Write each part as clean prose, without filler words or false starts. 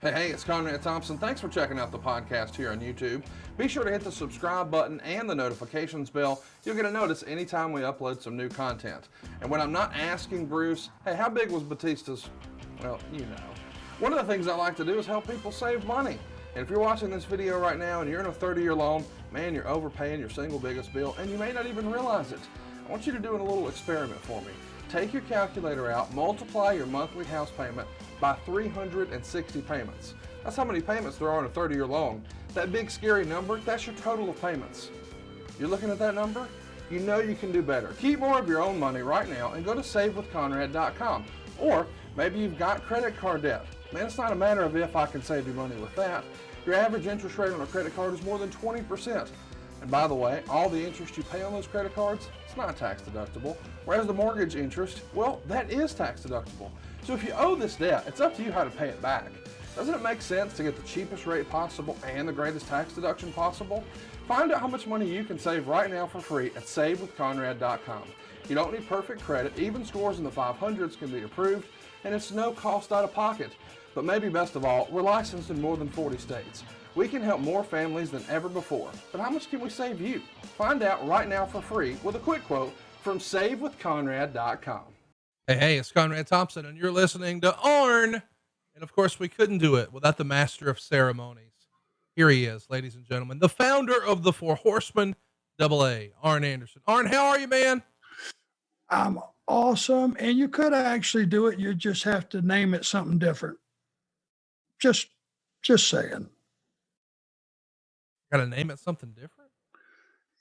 Hey, it's Conrad Thompson. Thanks for checking out the podcast here on YouTube. Be sure to hit the subscribe button and the notifications bell. You'll get a notice anytime we upload some new content. And when I'm not asking Bruce, hey, how big was Batista's? Well, you know. One of the things I like to do is help people save money. And if you're watching this video right now and you're in a 30-year loan, man, you're overpaying your single biggest bill and you may not even realize it. I want you to do a little experiment for me. Take your calculator out, multiply your monthly house payment by 360 payments. That's how many payments there are on a 30-year loan. That big scary number, that's your total of payments. You're looking at that number? You know you can do better. Keep more of your own money right now and go to savewithconrad.com. Or maybe you've got credit card debt. Man, it's not a matter of if I can save you money with that. Your average interest rate on a credit card is more than 20%. And by the way, all the interest you pay on those credit cards, it's not tax deductible. Whereas the mortgage interest, well, that is tax deductible. So if you owe this debt, it's up to you how to pay it back. Doesn't it make sense to get the cheapest rate possible and the greatest tax deduction possible? Find out how much money you can save right now for free at savewithconrad.com. You don't need perfect credit. Even scores in the 500s can be approved, and it's no cost out of pocket. But maybe best of all, we're licensed in more than 40 states. We can help more families than ever before. But how much can we save you? Find out right now for free with a quick quote from savewithconrad.com. Hey, it's Conrad Thompson, and you're listening to Arn. And of course, we couldn't do it without the master of ceremonies. Here he is, ladies and gentlemen, the founder of the Four Horsemen, AA, Arn Anderson. Arn, how are you, man? I'm awesome. And you could actually do it. You just have to name it something different. Just saying. Got to name it something different?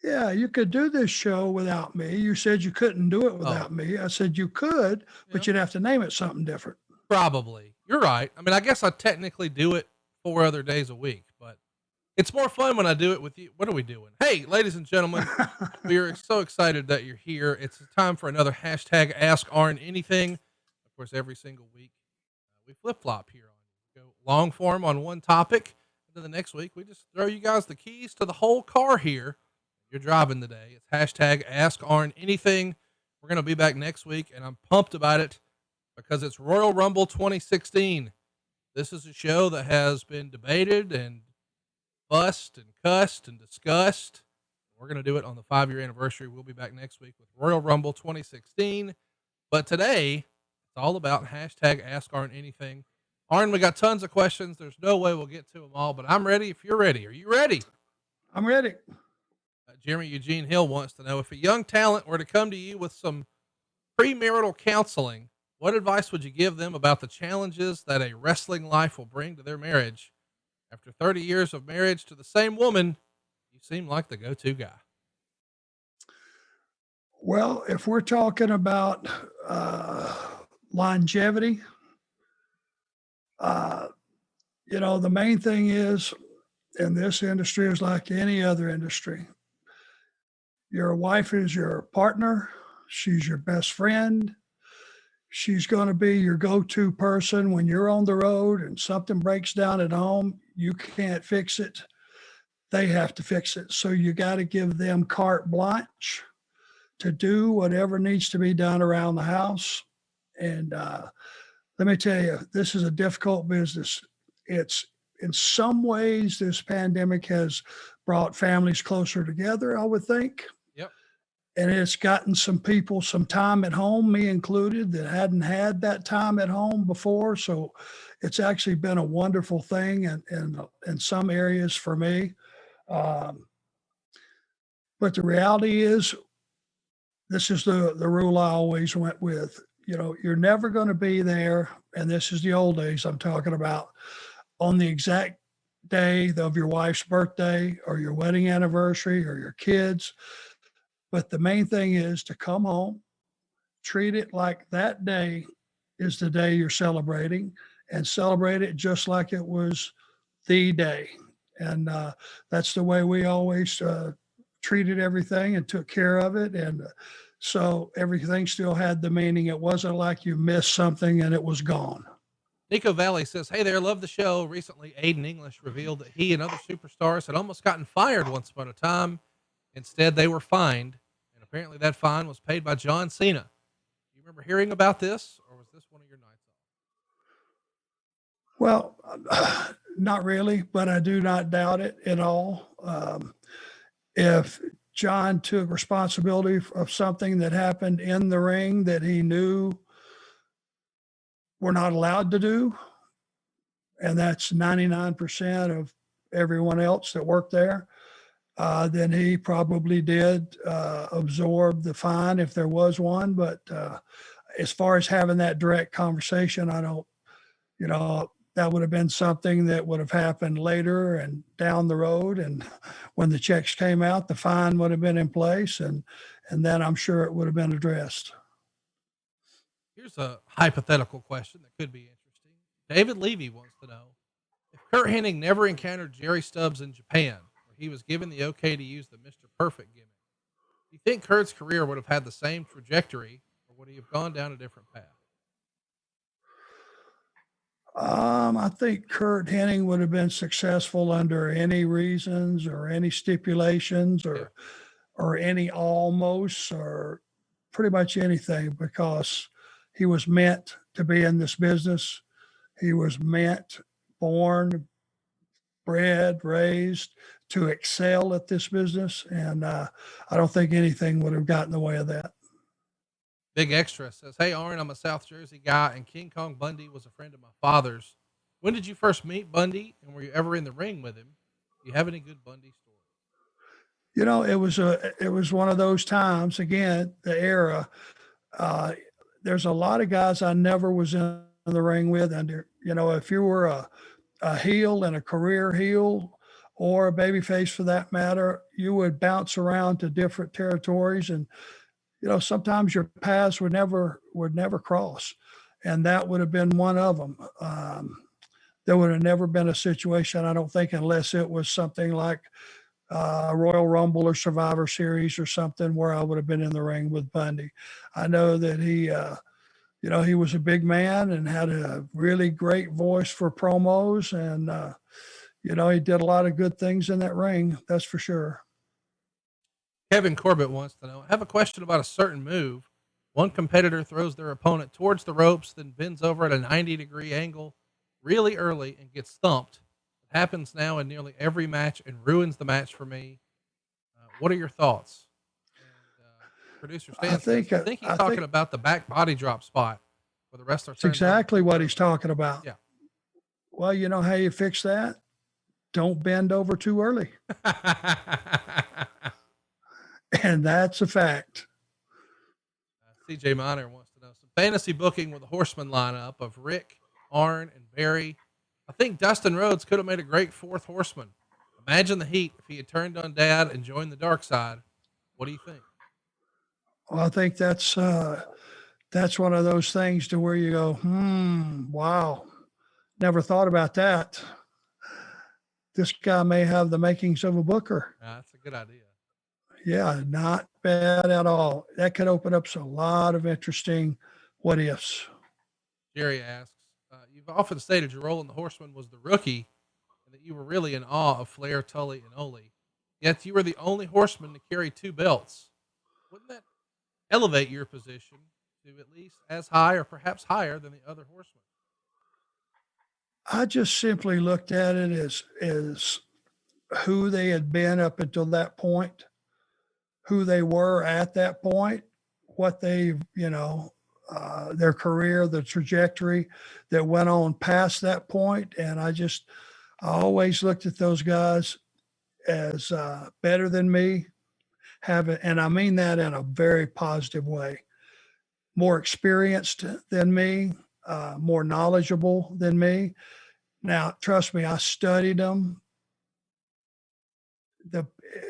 Yeah, you could do this show without me. You said you couldn't do it without me. I said you could, but you'd have to name it something different. Probably. You're right. I mean, I guess I technically do it 4 other days a week, but it's more fun when I do it with you. What are we doing? Hey, ladies and gentlemen, we are so excited that you're here. It's time for another hashtag Ask Arn Anything. Of course, every single week we flip-flop here on go long form on one topic. And then the next week we just throw you guys the keys to the whole car here. You're driving today. It's hashtag Ask Arn Anything. We're going to be back next week, and I'm pumped about it because it's Royal Rumble 2016. This is a show that has been debated and fussed and cussed and discussed. We're going to do it on the 5-year anniversary. We'll be back next week with Royal Rumble 2016. But today, it's all about hashtag Ask Arn Anything. Arn, we got tons of questions. There's no way we'll get to them all, but I'm ready if you're ready. Are you ready? I'm ready. Jeremy Eugene Hill wants to know, if a young talent were to come to you with some premarital counseling, what advice would you give them about the challenges that a wrestling life will bring to their marriage? After 30 years of marriage to the same woman, you seem like the go-to guy. Well, if we're talking about longevity, the main thing is, in this industry is like any other industry. Your wife is your partner. She's your best friend. She's going to be your go-to person when you're on the road and something breaks down at home. You can't fix it. They have to fix it. So you got to give them carte blanche to do whatever needs to be done around the house. And let me tell you, this is a difficult business. It's in some ways, this pandemic has brought families closer together, I would think. Yep. And it's gotten some people some time at home, me included, that hadn't had that time at home before. So it's actually been a wonderful thing in some areas for me. But the reality is, this is the rule I always went with. You're never going to be there, and this is the old days I'm talking about, on the exact day of your wife's birthday or your wedding anniversary or your kids. But the main thing is to come home, treat it like that day is the day you're celebrating, and celebrate it just like it was the day. And that's the way we always treated everything and took care of it. And so everything still had the meaning. It wasn't like you missed something and it was gone. Nico Valley says, hey there, love the show. Recently, Aiden English revealed that he and other superstars had almost gotten fired once upon a time. Instead, they were fined, and apparently that fine was paid by John Cena. Do you remember hearing about this, or was this one of your nights Well, not really, but I do not doubt it at all. If John took responsibility of something that happened in the ring that he knew we're not allowed to do, and that's 99% of everyone else that worked there, then he probably did absorb the fine if there was one. But as far as having that direct conversation, I don't, that would have been something that would have happened later and down the road. And when the checks came out, the fine would have been in place, and then I'm sure it would have been addressed. Here's a hypothetical question that could be interesting. David Levy wants to know if Kurt Hennig never encountered Jerry Stubbs in Japan, where he was given the okay to use the Mr. Perfect gimmick. Do you think Kurt's career would have had the same trajectory, or would he have gone down a different path? I think Kurt Hennig would have been successful under any reasons or any stipulations or any almost or pretty much anything, because he was meant to be in this business. He was meant, born, bred, raised to excel at this business. And I don't think anything would have gotten in the way of that. Big Extra says, hey, Arn, I'm a South Jersey guy, and King Kong Bundy was a friend of my father's. When did you first meet Bundy, and were you ever in the ring with him? Do you have any good Bundy stories? It was one of those times, again, the era. There's a lot of guys I never was in the ring with. And, if you were a heel and a career heel or a babyface for that matter, you would bounce around to different territories. And, sometimes your paths would never cross. And that would have been one of them. There would have never been a situation, I don't think, unless it was something like Royal Rumble or Survivor Series or something, where I would have been in the ring with Bundy. I know that he was a big man and had a really great voice for promos. And, he did a lot of good things in that ring. That's for sure. Kevin Corbett wants to know, I have a question about a certain move. One competitor throws their opponent towards the ropes, then bends over at a 90-degree angle really early and gets thumped. It happens now in nearly every match and ruins the match for me. What are your thoughts? And, producer Stan I think he's talking about the back body drop spot where the wrestler. That's exactly what he's talking about. Yeah. Well, you know how you fix that? Don't bend over too early. And that's a fact. CJ Miner wants to know some fantasy booking with a Horseman lineup of Rick, Arn, and Barry. I think Dustin Rhodes could have made a great fourth Horseman. Imagine the heat if he had turned on Dad and joined the dark side. What do you think? Well, I think that's one of those things to where you go, wow, never thought about that. This guy may have the makings of a booker. That's a good idea. Yeah, not bad at all. That could open up a lot of interesting what ifs. Jerry asks, you've often stated your role in the Horsemen was the rookie and that you were really in awe of Flair, Tully, and Ole. Yet you were the only Horseman to carry 2 belts. Wouldn't that elevate your position to at least as high or perhaps higher than the other Horsemen? I just simply looked at it as who they had been up until that point, who they were at that point, what they, their career, the trajectory that went on past that point. And I always looked at those guys as better ting me, and I mean that in a very positive way, more experienced than me, more knowledgeable than me. Now, trust me, I studied them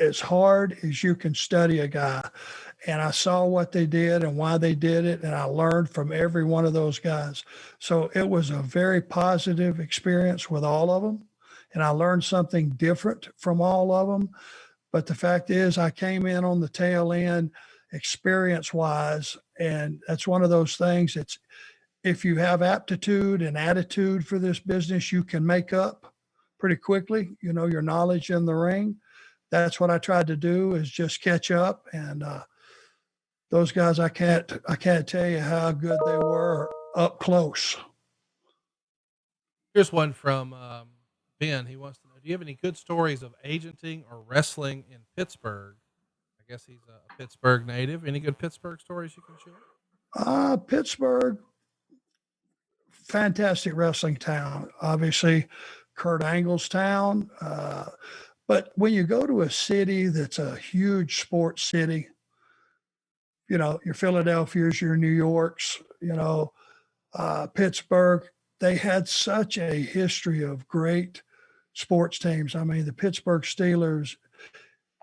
as hard as you can study a guy. And I saw what they did and why they did it. And I learned from every one of those guys. So it was a very positive experience with all of them. And I learned something different from all of them. But the fact is, I came in on the tail end experience-wise. And that's one of those things. If you have aptitude and attitude for this business, you can make up pretty quickly, your knowledge in the ring. That's what I tried to do, is just catch up. And those guys, I can't tell you how good they were up close. Here's one from Ben. He wants to know: do you have any good stories of agenting or wrestling in Pittsburgh? I guess he's a Pittsburgh native. Any good Pittsburgh stories you can share? Pittsburgh, fantastic wrestling town. Obviously, Kurt Angle's town. But when you go to a city that's a huge sports city, your Philadelphia's, your New York's, Pittsburgh, they had such a history of great sports teams. I mean, the Pittsburgh Steelers,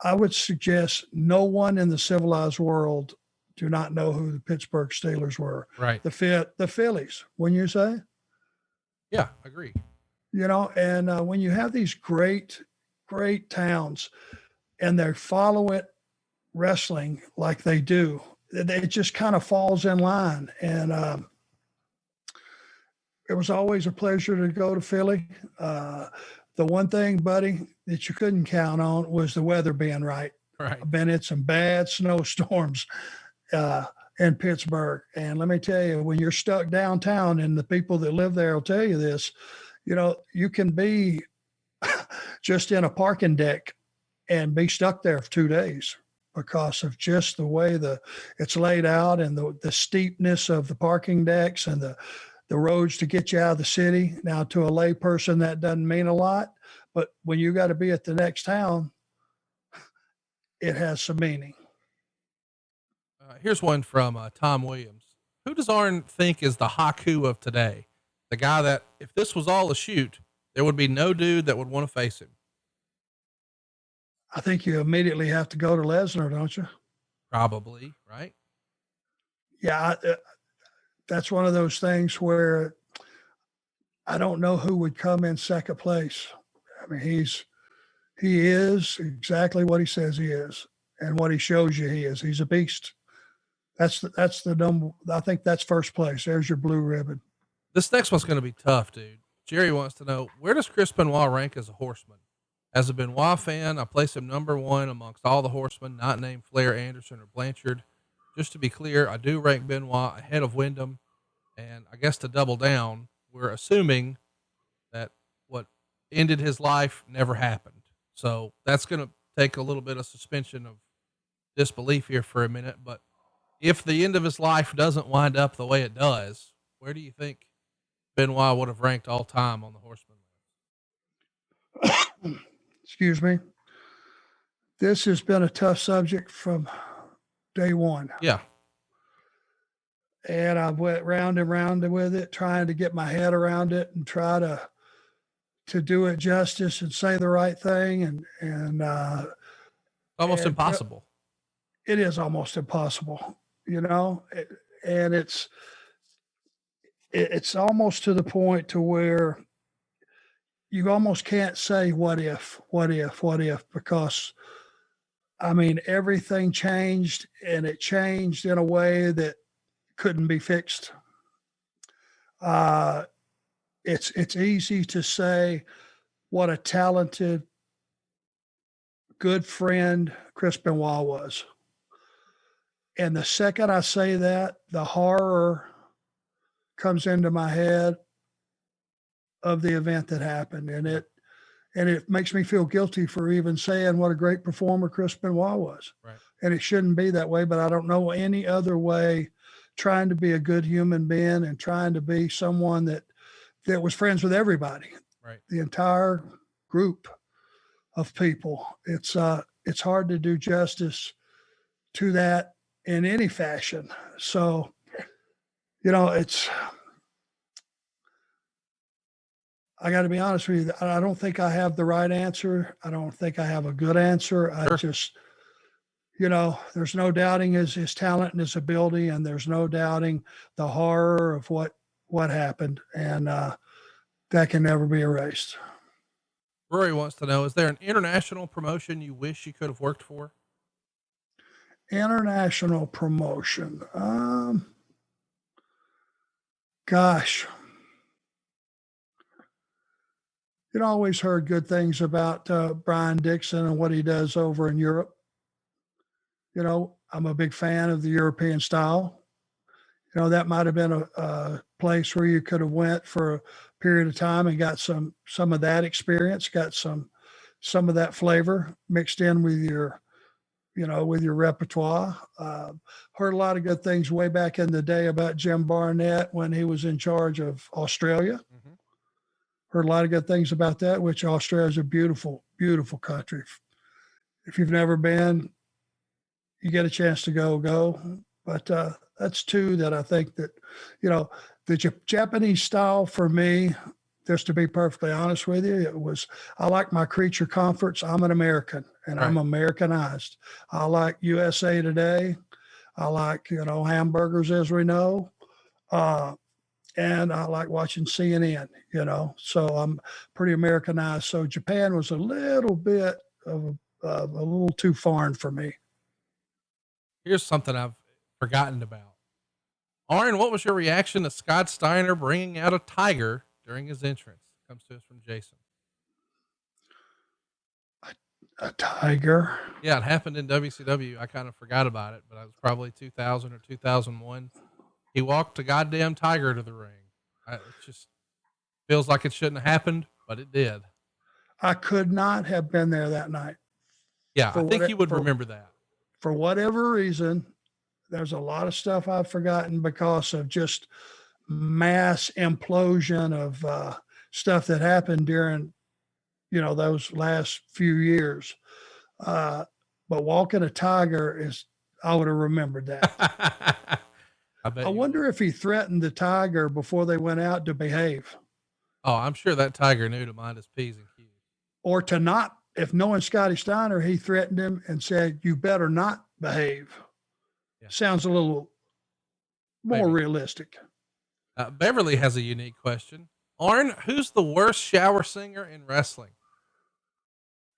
I would suggest no one in the civilized world do not know who the Pittsburgh Steelers were. Right. The Phillies, wouldn't you say? Yeah, agree. And when you have these great towns and they follow it wrestling like they do, it just kind of falls in line. And it was always a pleasure to go to Philly. The one thing, buddy, that you couldn't count on was the weather being right. Right. I've been in some bad snowstorms in Pittsburgh. And let me tell you, when you're stuck downtown, and the people that live there will tell you this, you can be just in a parking deck and be stuck there for 2 days because of just the way it's laid out and the steepness of the parking decks and the roads to get you out of the city. Now, to a lay person, that doesn't mean a lot, but when you got to be at the next town, it has some meaning. Here's one from Tom Williams. Who does Arn think is the Haku of today? The guy that, if this was all a shoot, there would be no dude that would want to face him. I think you immediately have to go to Lesnar, don't you? Probably, right? Yeah, that's one of those things where I don't know who would come in second place. I mean, he is exactly what he says he is and what he shows you he is. He's a beast. That's the number. I think that's first place. There's your blue ribbon. This next one's going to be tough, dude. Jerry wants to know, where does Chris Benoit rank as a Horseman? As a Benoit fan, I place him number one amongst all the Horsemen, not named Flair, Anderson, or Blanchard. Just to be clear, I do rank Benoit ahead of Wyndham. And I guess to double down, we're assuming that what ended his life never happened. So that's going to take a little bit of suspension of disbelief here for a minute. But if the end of his life doesn't wind up the way it does, where do you think Benoit would have ranked all time on the Horseman list? Excuse me. This has been a tough subject from day one. Yeah. And I went round and round with it, trying to get my head around it and try to do it justice and say the right thing. And almost impossible. It is almost impossible, and it's almost to the point to where you almost can't say what if, because I mean, everything changed, and it changed in a way that couldn't be fixed. It's easy to say what a talented, good friend Chris Benoit was. And the second I say that, the horror comes into my head of the event that happened. And it makes me feel guilty for even saying what a great performer Chris Benoit was. Right. And it shouldn't be that way, but I don't know any other way, trying to be a good human being and trying to be someone that was friends with everybody. Right. The entire group of people. It's hard to do justice to that in any fashion. So, I got to be honest with you. I don't think I have the right answer. I don't think I have a good answer. Sure. I just, there's no doubting his talent and his ability, and there's no doubting the horror of what happened. And that can never be erased. Rory wants to know, is there an international promotion you wish you could have worked for? International promotion. Gosh. Always heard good things about Brian Dixon and what he does over in Europe. I'm a big fan of the European style. That might have been a place where you could have went for a period of time and got some of that experience, got some of that flavor mixed in with your with your repertoire. Heard a lot of good things way back in the day about Jim Barnett when he was in charge of Australia. Mm-hmm. Heard a lot of good things about that, which Australia is a beautiful, beautiful country. If you've never been, you get a chance to go. But that's two that I think that, the Japanese style for me, just to be perfectly honest with you, I like my creature comforts. I'm an American and I'm Americanized. I like USA Today. I like, hamburgers as we know. And I like watching CNN, so I'm pretty Americanized. So Japan was a little bit of a little too foreign for me. Here's something I've forgotten about. Arn, what was your reaction to Scott Steiner bringing out a tiger during his entrance? Comes to us from Jason. A tiger? Yeah, it happened in WCW. I kind of forgot about it, but it was probably 2000 or 2001. He walked a goddamn tiger to the ring. It just feels like it shouldn't have happened, but it did. I could not have been there that night. Yeah, I think you would remember that. For whatever reason, there's a lot of stuff I've forgotten because of just mass implosion of stuff that happened during, those last few years. But walking a tiger I would have remembered that. I wonder if he threatened the tiger before they went out to behave. Oh, I'm sure that tiger knew to mind his P's and Q's. Or to not, if knowing Scotty Steiner, he threatened him and said, you better not behave. Yeah. Sounds a little more realistic. Beverly has a unique question. Arn, who's the worst shower singer in wrestling?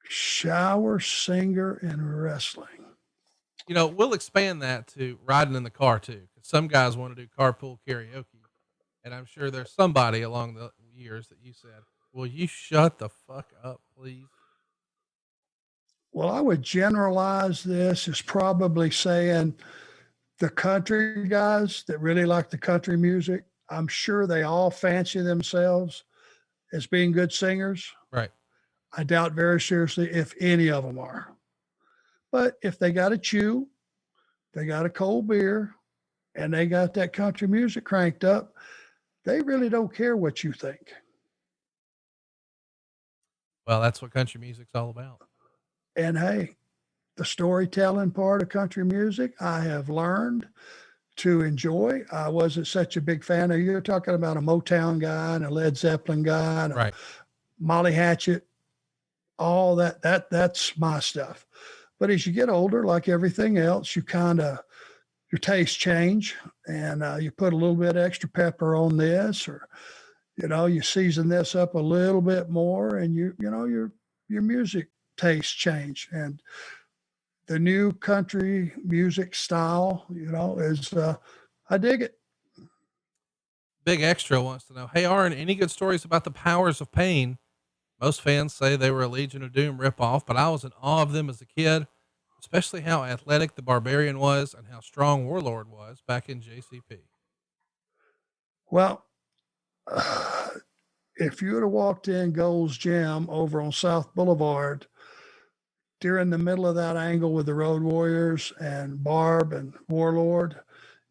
Shower singer in wrestling. We'll expand that to riding in the car too. Because some guys want to do carpool karaoke. And I'm sure there's somebody along the years that you said, will you shut the fuck up, please? Well, I would generalize this as probably saying the country guys that really like the country music, I'm sure they all fancy themselves as being good singers. Right. I doubt very seriously if any of them are. But if they got a chew, they got a cold beer, and they got that country music cranked up, they really don't care what you think. Well, that's what country music's all about. And hey, the storytelling part of country music, I have learned to enjoy. I wasn't such a big fan of, you're talking about a Motown guy and a Led Zeppelin guy and a Molly Hatchet, all that's my stuff. But as you get older, like everything else, you your tastes change and you put a little bit extra pepper on this, or, you season this up a little bit more, and your music tastes change. And the new country music style, is, I dig it. Big Extra wants to know, hey, Arn, any good stories about the Powers of Pain? Most fans say they were a Legion of Doom ripoff, but I was in awe of them as a kid, especially how athletic the Barbarian was and how strong Warlord was back in JCP. Well, if you would have walked in Gold's Gym over on South Boulevard during the middle of that angle with the Road Warriors and Barb and Warlord,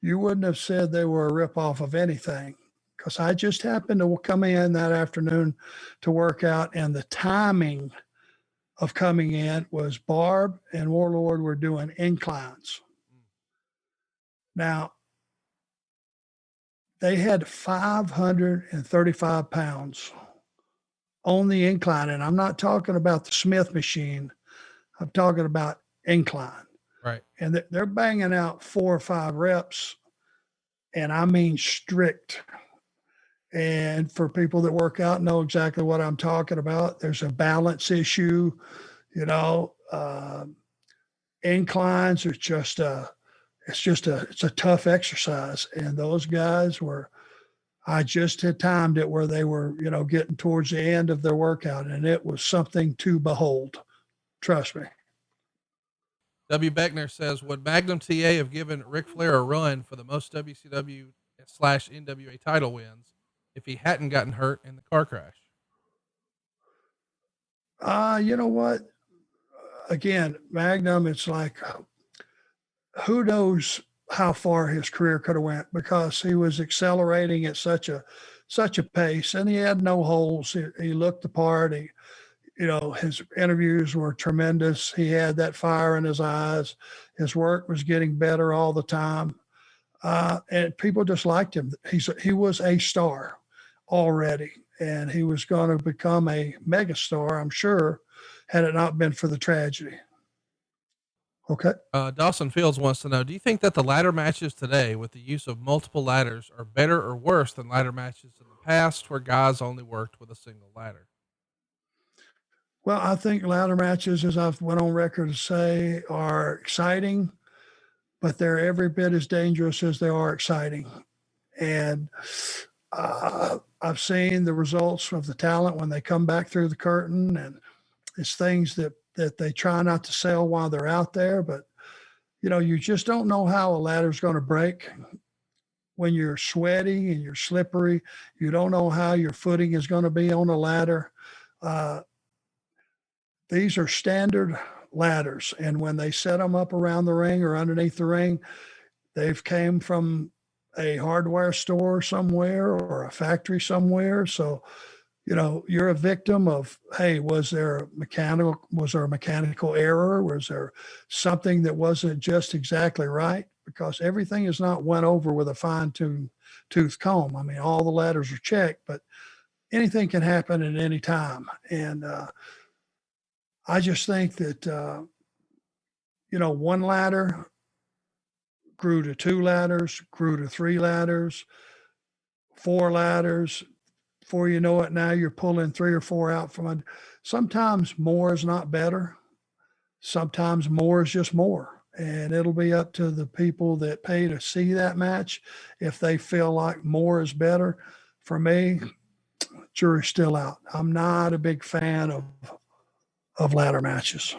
you wouldn't have said they were a ripoff of anything, because I just happened to come in that afternoon to work out, and the timing of coming in was Barb and Warlord were doing inclines. Now, they had 535 pounds on the incline, and I'm not talking about the Smith machine. I'm talking about incline. Right. And they're banging out 4 or 5 reps, and I mean strict. And for people that work out know exactly what I'm talking about. There's a balance issue, inclines are it's a tough exercise. And those guys I just had timed it where they were, getting towards the end of their workout, and it was something to behold. Trust me. W. Beckner says, would Magnum TA have given Ric Flair a run for the most WCW/NWA title wins if he hadn't gotten hurt in the car crash? You know what? Again, Magnum, it's like, who knows how far his career could have went, because he was accelerating at such a pace, and he had no holes. He looked the part. His interviews were tremendous. He had that fire in his eyes. His work was getting better all the time. And people just liked him. He was a star already, and he was going to become a megastar, I'm sure, had it not been for the tragedy. Okay. Dawson Fields wants to know, do you think that the ladder matches today with the use of multiple ladders are better or worse than ladder matches in the past where guys only worked with a single ladder? Well, I think ladder matches, as I've went on record to say, are exciting, but they're every bit as dangerous as they are exciting. And I've seen the results of the talent when they come back through the curtain, and it's things that they try not to sell while they're out there. But, you just don't know how a ladder's going to break. When you're sweaty and you're slippery, you don't know how your footing is going to be on a ladder. These are standard ladders, and when they set them up around the ring or underneath the ring, they've came from a hardware store somewhere or a factory somewhere. So, you're a victim of, hey, was there a mechanical error? Was there something that wasn't just exactly right? Because everything is not went over with a fine-tooth comb. I mean, all the ladders are checked, but anything can happen at any time. And I just think that, one ladder grew to 2 ladders, grew to 3 ladders, 4 ladders. Before you know it, now you're pulling 3 or 4 out from under. Sometimes more is not better. Sometimes more is just more. And it'll be up to the people that pay to see that match if they feel like more is better. For me, jury's still out. I'm not a big fan of ladder matches.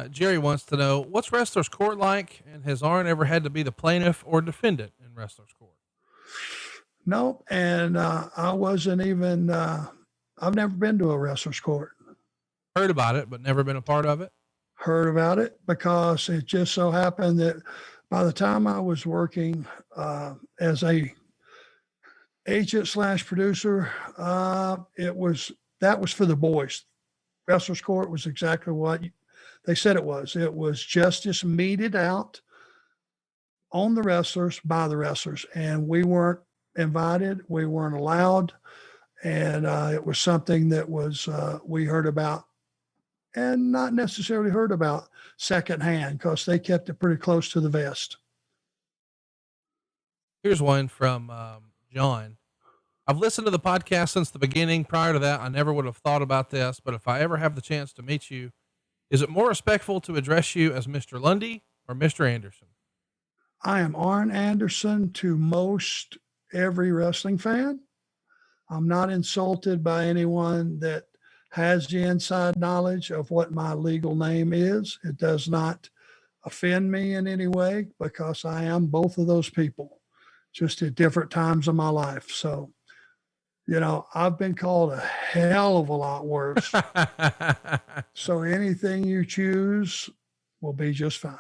Jerry wants to know, what's Wrestler's Court like, and has Arn ever had to be the plaintiff or defendant in Wrestler's Court? No, and I wasn't even, I've never been to a Wrestler's Court. Heard about it, but never been a part of it? Heard about it because it just so happened that by the time I was working as a agent/producer, that was for the boys. Wrestler's Court was exactly what they said it was. It was justice meted out on the wrestlers by the wrestlers, and we weren't invited. We weren't allowed. And it was something that was, we heard about, and not necessarily heard about secondhand, because they kept it pretty close to the vest. Here's one from John. I've listened to the podcast since the beginning. Prior to that, I never would have thought about this, but if I ever have the chance to meet you, is it more respectful to address you as Mr. Lundy or Mr. Anderson? I am Arn Anderson to most every wrestling fan. I'm not insulted by anyone that has the inside knowledge of what my legal name is. It does not offend me in any way, because I am both of those people, just at different times of my life. So, I've been called a hell of a lot worse. So anything you choose will be just fine.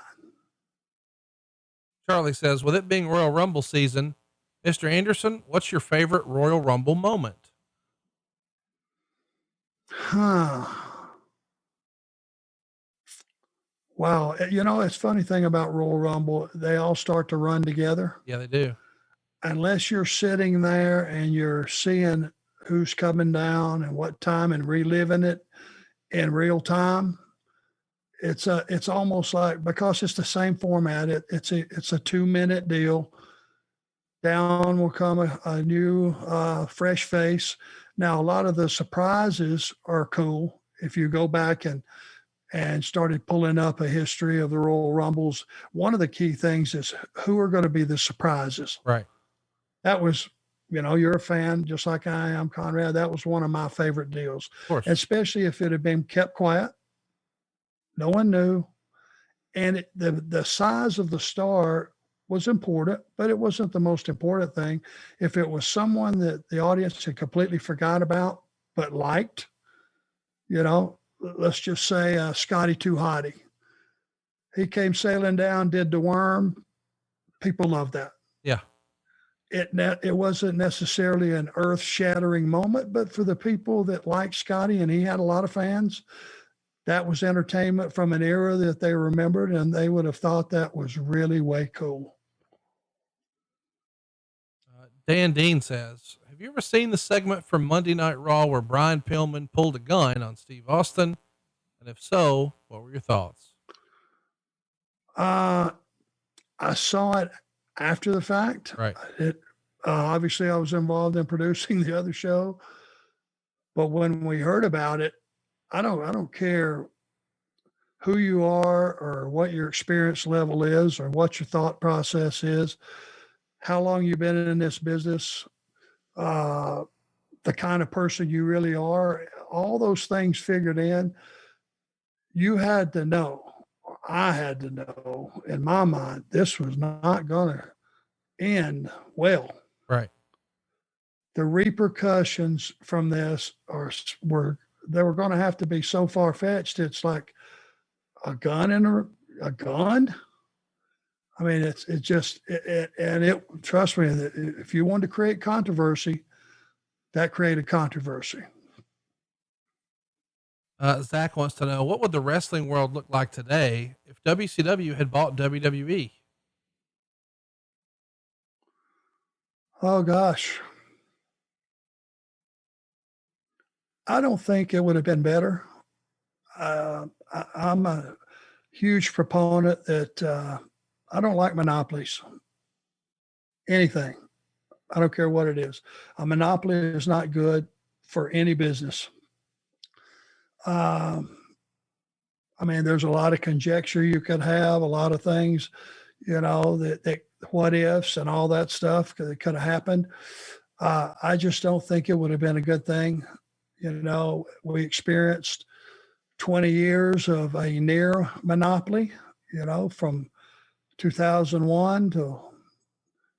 Charlie says, with it being Royal Rumble season, Mr. Anderson, what's your favorite Royal Rumble moment? Wow. It's funny thing about Royal Rumble, they all start to run together. Yeah, they do. Unless you're sitting there and you're seeing who's coming down and what time and reliving it in real time, it's almost like, because it's the same format, it's a 2-minute deal. Down will come a new fresh face. Now, a lot of the surprises are cool. If you go back and started pulling up a history of the Royal Rumbles, one of the key things is who are going to be the surprises. Right. That was, you're a fan just like I am, Conrad. That was one of my favorite deals. Of course. Especially if it had been kept quiet. No one knew. And the size of the star was important, but it wasn't the most important thing. If it was someone that the audience had completely forgot about but liked, let's just say Scotty Too Hottie. He came sailing down, did the worm. People loved that. Yeah. It wasn't necessarily an earth-shattering moment, but for the people that liked Scotty, and he had a lot of fans, that was entertainment from an era that they remembered, and they would have thought that was really way cool. Dan Dean says, have you ever seen the segment from Monday Night Raw where Brian Pillman pulled a gun on Steve Austin? And if so, what were your thoughts? I saw it after the fact. Right. Obviously, I was involved in producing the other show, but when we heard about it, I don't care who you are or what your experience level is or what your thought process is, how long you've been in this business, the kind of person you really are, all those things figured in. You had to know, I had to know in my mind, this was not going to end well. Right. The repercussions from this were going to have to be so far fetched. It's like a gun and a gun. I mean, trust me, that if you wanted to create controversy, that created controversy. Zach wants to know, what would the wrestling world look like today if WCW had bought WWE? Oh gosh. I don't think it would have been better. I'm a huge proponent that I don't like monopolies. Anything. I don't care what it is. A monopoly is not good for any business. I mean, there's a lot of conjecture you could have, a lot of things, that what ifs and all that stuff that could have happened. I just don't think it would have been a good thing. We experienced 20 years of a near monopoly, from 2001 to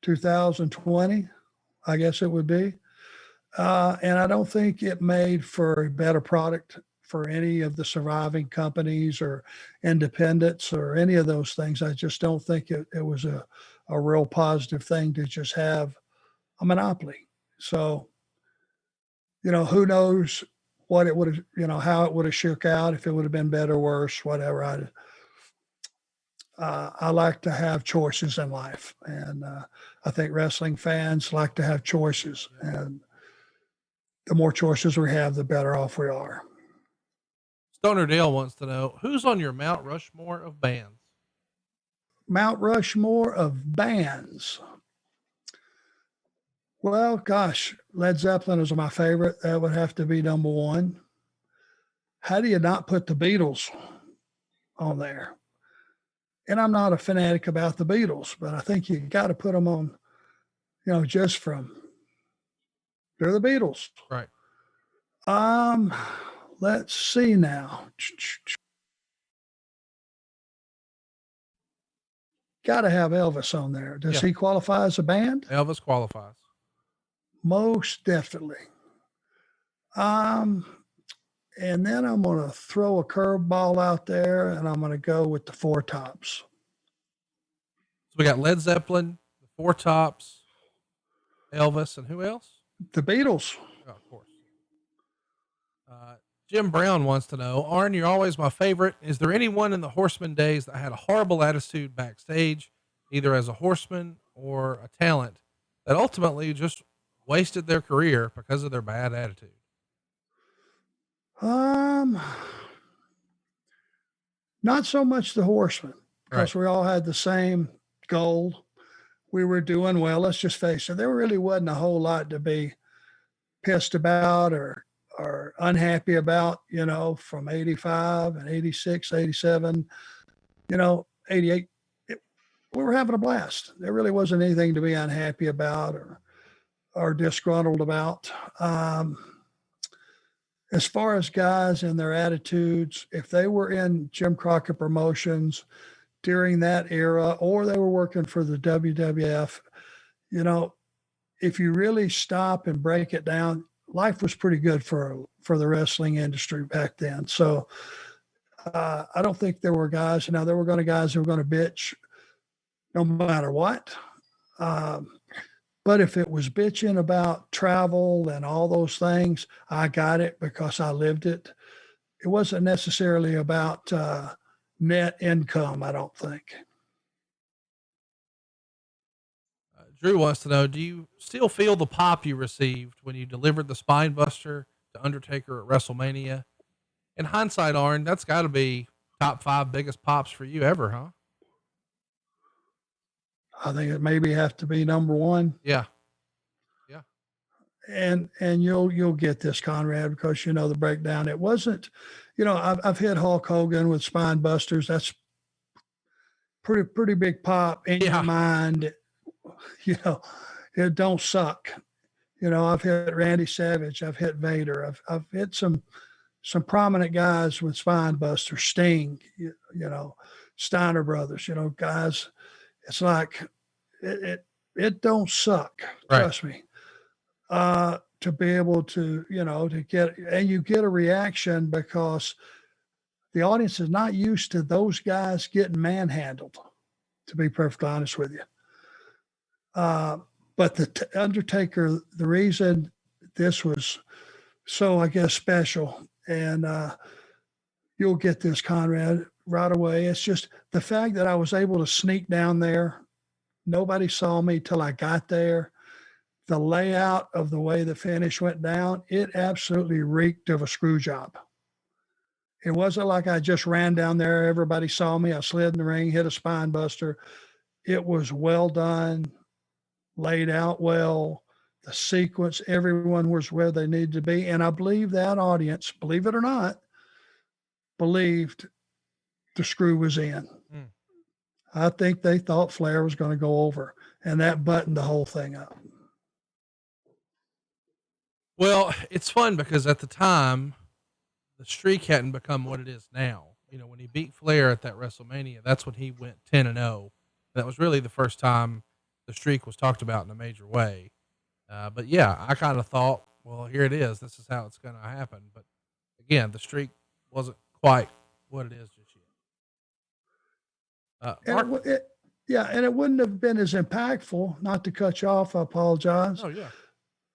2020, I guess it would be. And I don't think it made for a better product for any of the surviving companies or independents or any of those things. I just don't think it was a real positive thing to just have a monopoly. So, who knows what it would have, how it would have shook out, if it would have been better or worse, whatever. I like to have choices in life. And I think wrestling fans like to have choices. And the more choices we have, the better off we are. Stoner Dale wants to know, who's on your Mount Rushmore of bands? Mount Rushmore of bands. Well, gosh, Led Zeppelin is my favorite. That would have to be number one. How do you not put the Beatles on there? And I'm not a fanatic about the Beatles, but I think you got to put them on, just from, they're the Beatles. Right. Let's see now. Got to have Elvis on there. Does he qualify as a band? Elvis qualifies. Most definitely. And then I'm going to throw a curveball out there, and I'm going to go with the Four Tops. So we got Led Zeppelin, the Four Tops, Elvis, and who else? The Beatles. Oh, of course. Jim Brown wants to know, Arn, you're always my favorite. Is there anyone in the Horsemen days that had a horrible attitude backstage, either as a horseman or a talent, that ultimately just wasted their career because of their bad attitude? Not so much the Horsemen, because Right. we all had the same goal. We were doing well. Let's just face it. There really wasn't a whole lot to be pissed about or unhappy about, from 85 and 86, 87, 88. We were having a blast. There really wasn't anything to be unhappy about or disgruntled about. as far as guys and their attitudes, if they were in Jim Crockett Promotions during that era, or they were working for the WWF, you know, if you really stop and break it down, life was pretty good for the wrestling industry back then. So I don't think there were guys. Now there were guys who were going to bitch no matter what. But if it was bitching about travel and all those things, I got it because I lived it. It wasn't necessarily about net income, I don't think. Drew wants to know, do you still feel the pop you received when you delivered the spine buster to Undertaker at WrestleMania? In hindsight, Arn, that's got to be top 5 biggest pops for you ever, huh? I think it maybe have to be number one. Yeah. And you'll get this, Conrad, because you know the breakdown. It wasn't, I've hit Hulk Hogan with spine busters. That's pretty big pop in your mind. It don't suck. I've hit Randy Savage. I've hit Vader. I've hit some prominent guys with spine busters, Sting, Steiner Brothers, guys. It's like, it don't suck. Trust me. To be able to, to get, and you get a reaction because the audience is not used to those guys getting manhandled, to be perfectly honest with you. But the Undertaker, the reason this was so, I guess, special, and you'll get this, Conrad, right away. It's just the fact that I was able to sneak down there. Nobody saw me till I got there. The layout of the way the finish went down, it absolutely reeked of a screw job. It wasn't like I just ran down there. Everybody saw me. I slid in the ring, hit a spine buster. It was well done, laid out well. The sequence, everyone was where they needed to be. And I believe that audience, believe it or not, believed the screw was in. Mm. I think they thought Flair was going to go over, and that buttoned the whole thing up. Well, it's fun because at the time, the streak hadn't become what it is now. When he beat Flair at that WrestleMania, that's when he went 10-0. That was really the first time the streak was talked about in a major way. But yeah, I kind of thought, well, here it is. This is how it's going to happen. But again, the streak wasn't quite what it is just yet. And it wouldn't have been as impactful, not to cut you off, I apologize. Oh, yeah.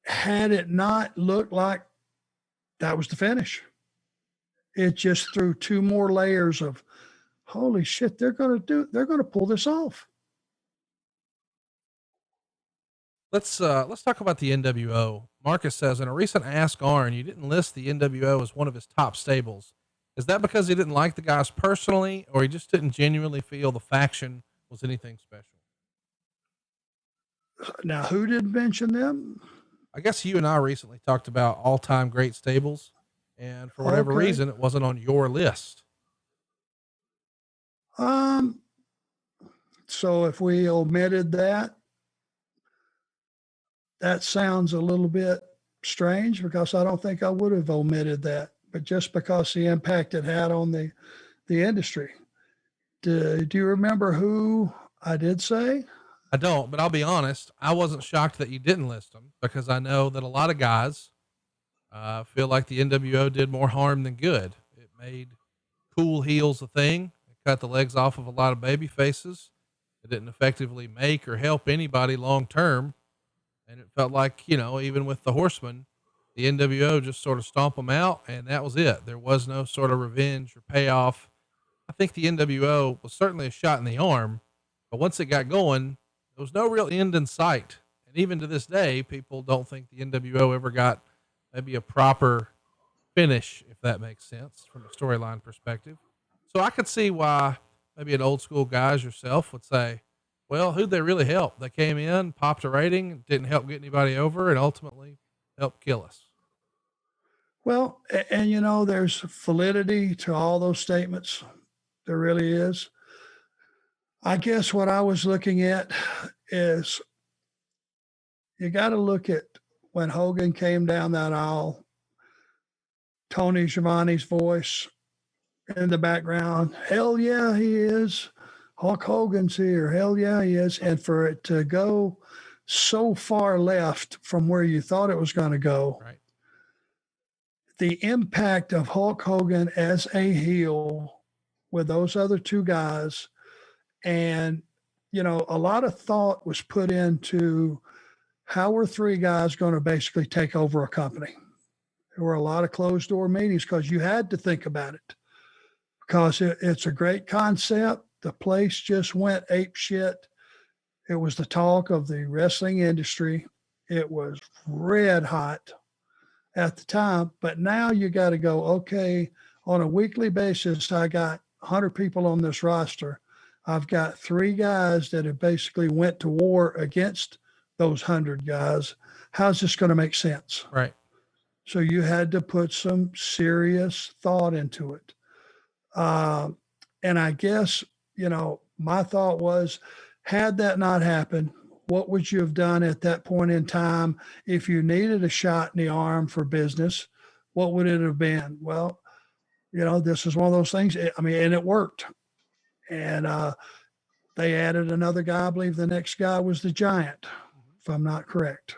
Had it not looked like that was the finish. It just threw 2 more layers of, holy shit, they're going to pull this off. Let's talk about the NWO. Marcus says, in a recent Ask Arn, you didn't list the NWO as one of his top stables. Is that because he didn't like the guys personally, or he just didn't genuinely feel the faction was anything special? Now, who did mention them? I guess you and I recently talked about all-time great stables, and for whatever reason, it wasn't on your list. So if we omitted that sounds a little bit strange because I don't think I would have omitted that, but just because the impact it had on the industry. Do you remember who I did say? I don't, but I'll be honest. I wasn't shocked that you didn't list them because I know that a lot of guys feel like the NWO did more harm than good. It made cool heels a thing. It cut the legs off of a lot of baby faces. It didn't effectively make or help anybody long term. And it felt like, even with the Horsemen, the NWO just sort of stomped them out, and that was it. There was no sort of revenge or payoff. I think the NWO was certainly a shot in the arm, but once it got going, there was no real end in sight. And even to this day, people don't think the NWO ever got maybe a proper finish, if that makes sense from a storyline perspective. So I could see why maybe an old school guy as yourself would say, well, who'd they really help? They came in, popped a rating, didn't help get anybody over, and ultimately helped kill us. Well, and there's validity to all those statements. There really is. I guess what I was looking at is you got to look at when Hogan came down that aisle Tony Schiavone's voice in the background. Hell yeah, he is. Hulk Hogan's here. Hell yeah, he is. And for it to go so far left from where you thought it was going to go, Right. the impact of Hulk Hogan as a heel with those other two guys, and a lot of thought was put into how were three guys going to basically take over a company. There were a lot of closed door meetings because you had to think about it, because it's a great concept. The place just went ape shit. It was the talk of the wrestling industry. It was red hot at the time, but now you got to go, okay, on a weekly basis, I got 100 people on this roster. I've got three guys that have basically went to war against those 100 guys. How's this going to make sense? Right. So you had to put some serious thought into it. And I guess, my thought was, had that not happened, what would you have done at that point in time if you needed a shot in the arm for business? What would it have been? Well, this is one of those things. And it worked. And they added another guy. I believe the next guy was the Giant, if I'm not correct.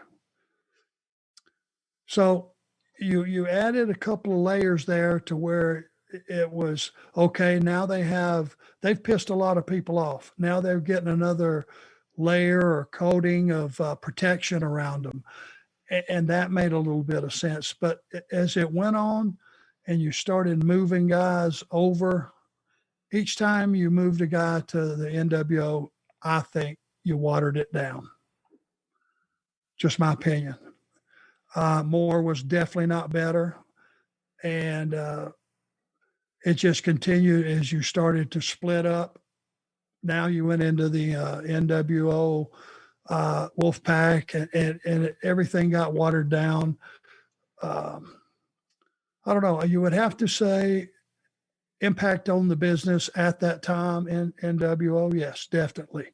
So you added a couple of layers there to where it was, okay, now they've pissed a lot of people off. Now they're getting another layer or coating of protection around them. And that made a little bit of sense. But as it went on and you started moving guys over, each time you moved a guy to the NWO, I think you watered it down. Just my opinion. More was definitely not better. And it just continued as you started to split up. Now you went into the NWO Wolfpack, and everything got watered down. I don't know. You would have to say impact on the business at that time in NWO. Yes, definitely.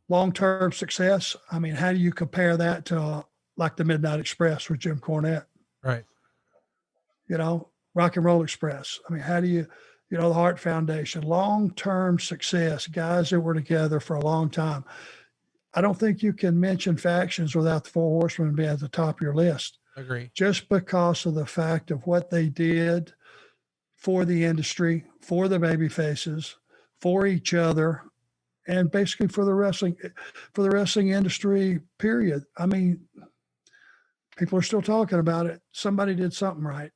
Long-term success. How do you compare that to like the Midnight Express with Jim Cornette? Right. Rock and Roll Express. How do you, the Hart Foundation, long-term success, guys that were together for a long time. I don't think you can mention factions without the Four Horsemen being at the top of your list. Agree. Just because of the fact of what they did for the industry, for the baby faces, for each other, and basically for the wrestling industry, period. People are still talking about it. Somebody did something right.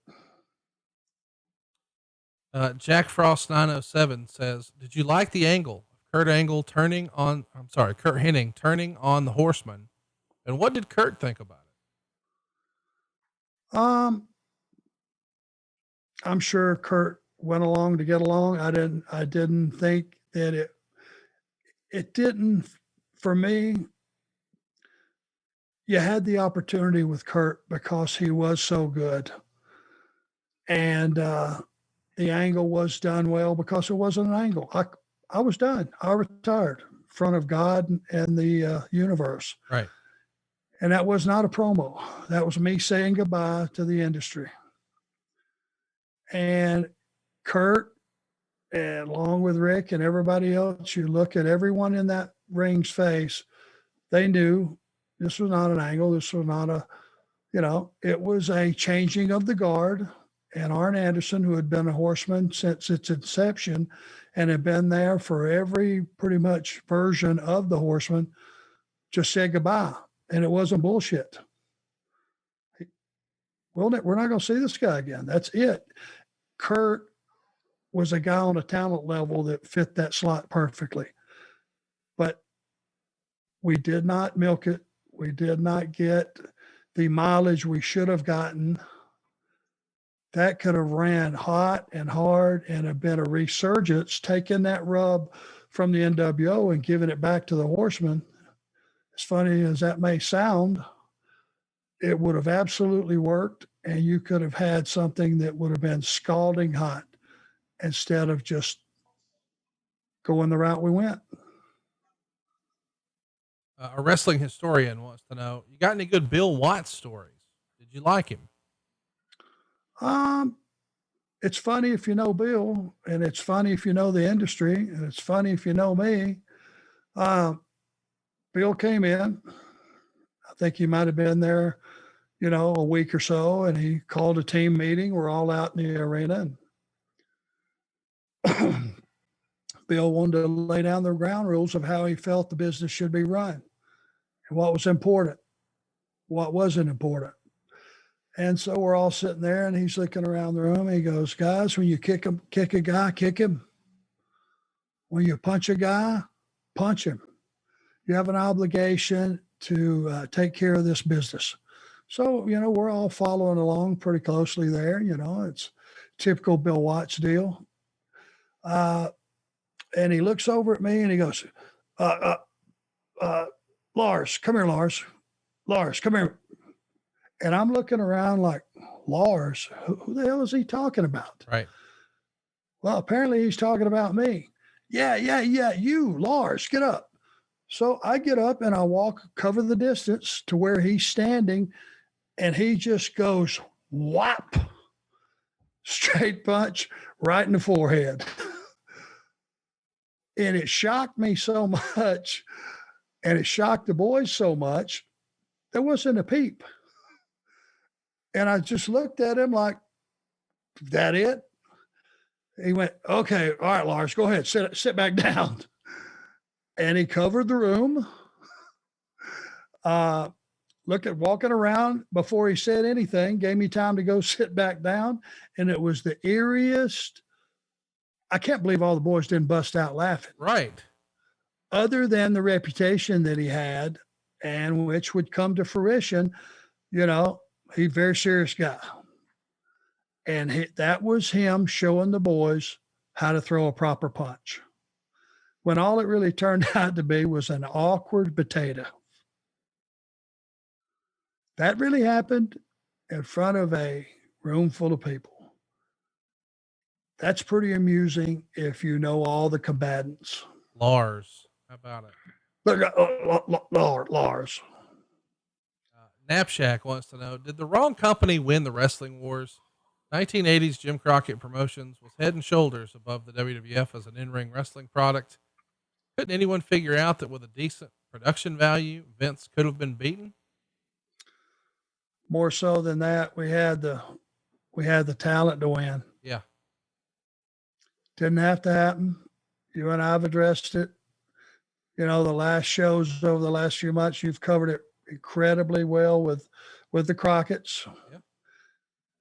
Jack Frost 907 says, "Did you like the angle of Kurt Hennig turning on the Horsemen, and what did Kurt think about it?" I'm sure Kurt went along to get along. I didn't think that it didn't, for me. You had the opportunity with Kurt because he was so good, and the angle was done well because it wasn't an angle. I was done. I retired in front of God and the universe. Right. And that was not a promo. That was me saying goodbye to the industry. And Kurt, and along with Rick and everybody else, you look at everyone in that ring's face, they knew this was not an angle. This was not it was a changing of the guard. And Arn Anderson, who had been a Horseman since its inception and had been there for every pretty much version of the Horseman, just said goodbye. And it wasn't bullshit. We're not going to see this guy again. That's it. Kurt was a guy on a talent level that fit that slot perfectly. But we did not milk it. We did not get the mileage we should have gotten. That could have ran hot and hard and have been a resurgence, taking that rub from the NWO and giving it back to the Horsemen. As funny as that may sound, it would have absolutely worked, and you could have had something that would have been scalding hot instead of just going the route we went. A wrestling historian wants to know, you got any good Bill Watts stories? Did you like him? Um, it's funny if you know Bill, and it's funny if you know the industry, and it's funny if you know me. Uh, Bill came in. I think he might have been there, a week or so, and he called a team meeting. We're all out in the arena, and Bill wanted to lay down the ground rules of how he felt the business should be run and what was important, what wasn't important. And so we're all sitting there, and he's looking around the room. And he goes, "Guys, when you kick a guy, kick him. When you punch a guy, punch him. You have an obligation to take care of this business." So, we're all following along pretty closely there. It's typical Bill Watts deal. And he looks over at me and he goes, uh, Lars, come here, Lars. Lars, come here. And I'm looking around like, Lars, who the hell is he talking about? Right. Well, apparently he's talking about me. Yeah. You, Lars, get up. So I get up and I cover the distance to where he's standing, and he just goes, whap, straight punch right in the forehead. And it shocked me so much, and it shocked the boys so much, there wasn't a peep. And I just looked at him like, that it? He went, okay, all right, Lars, go ahead, sit back down. And he covered the room, walking around before he said anything, gave me time to go sit back down. And it was the eeriest. I can't believe all the boys didn't bust out laughing. Right. Other than the reputation that he had, and which would come to fruition, he's a very serious guy. And that was him showing the boys how to throw a proper punch, when all it really turned out to be was an awkward potato. That really happened in front of a room full of people. That's pretty amusing if you know all the combatants. Lars, how about it? Lars. Knapshack wants to know, did the wrong company win the wrestling wars? 1980s Jim Crockett Promotions was head and shoulders above the WWF as an in-ring wrestling product. Couldn't anyone figure out that with a decent production value, Vince could have been beaten? More so than that, we had the talent to win. Yeah. Didn't have to happen. You and I have addressed it. The last shows over the last few months, you've covered it incredibly well with the Crockett's. Yeah.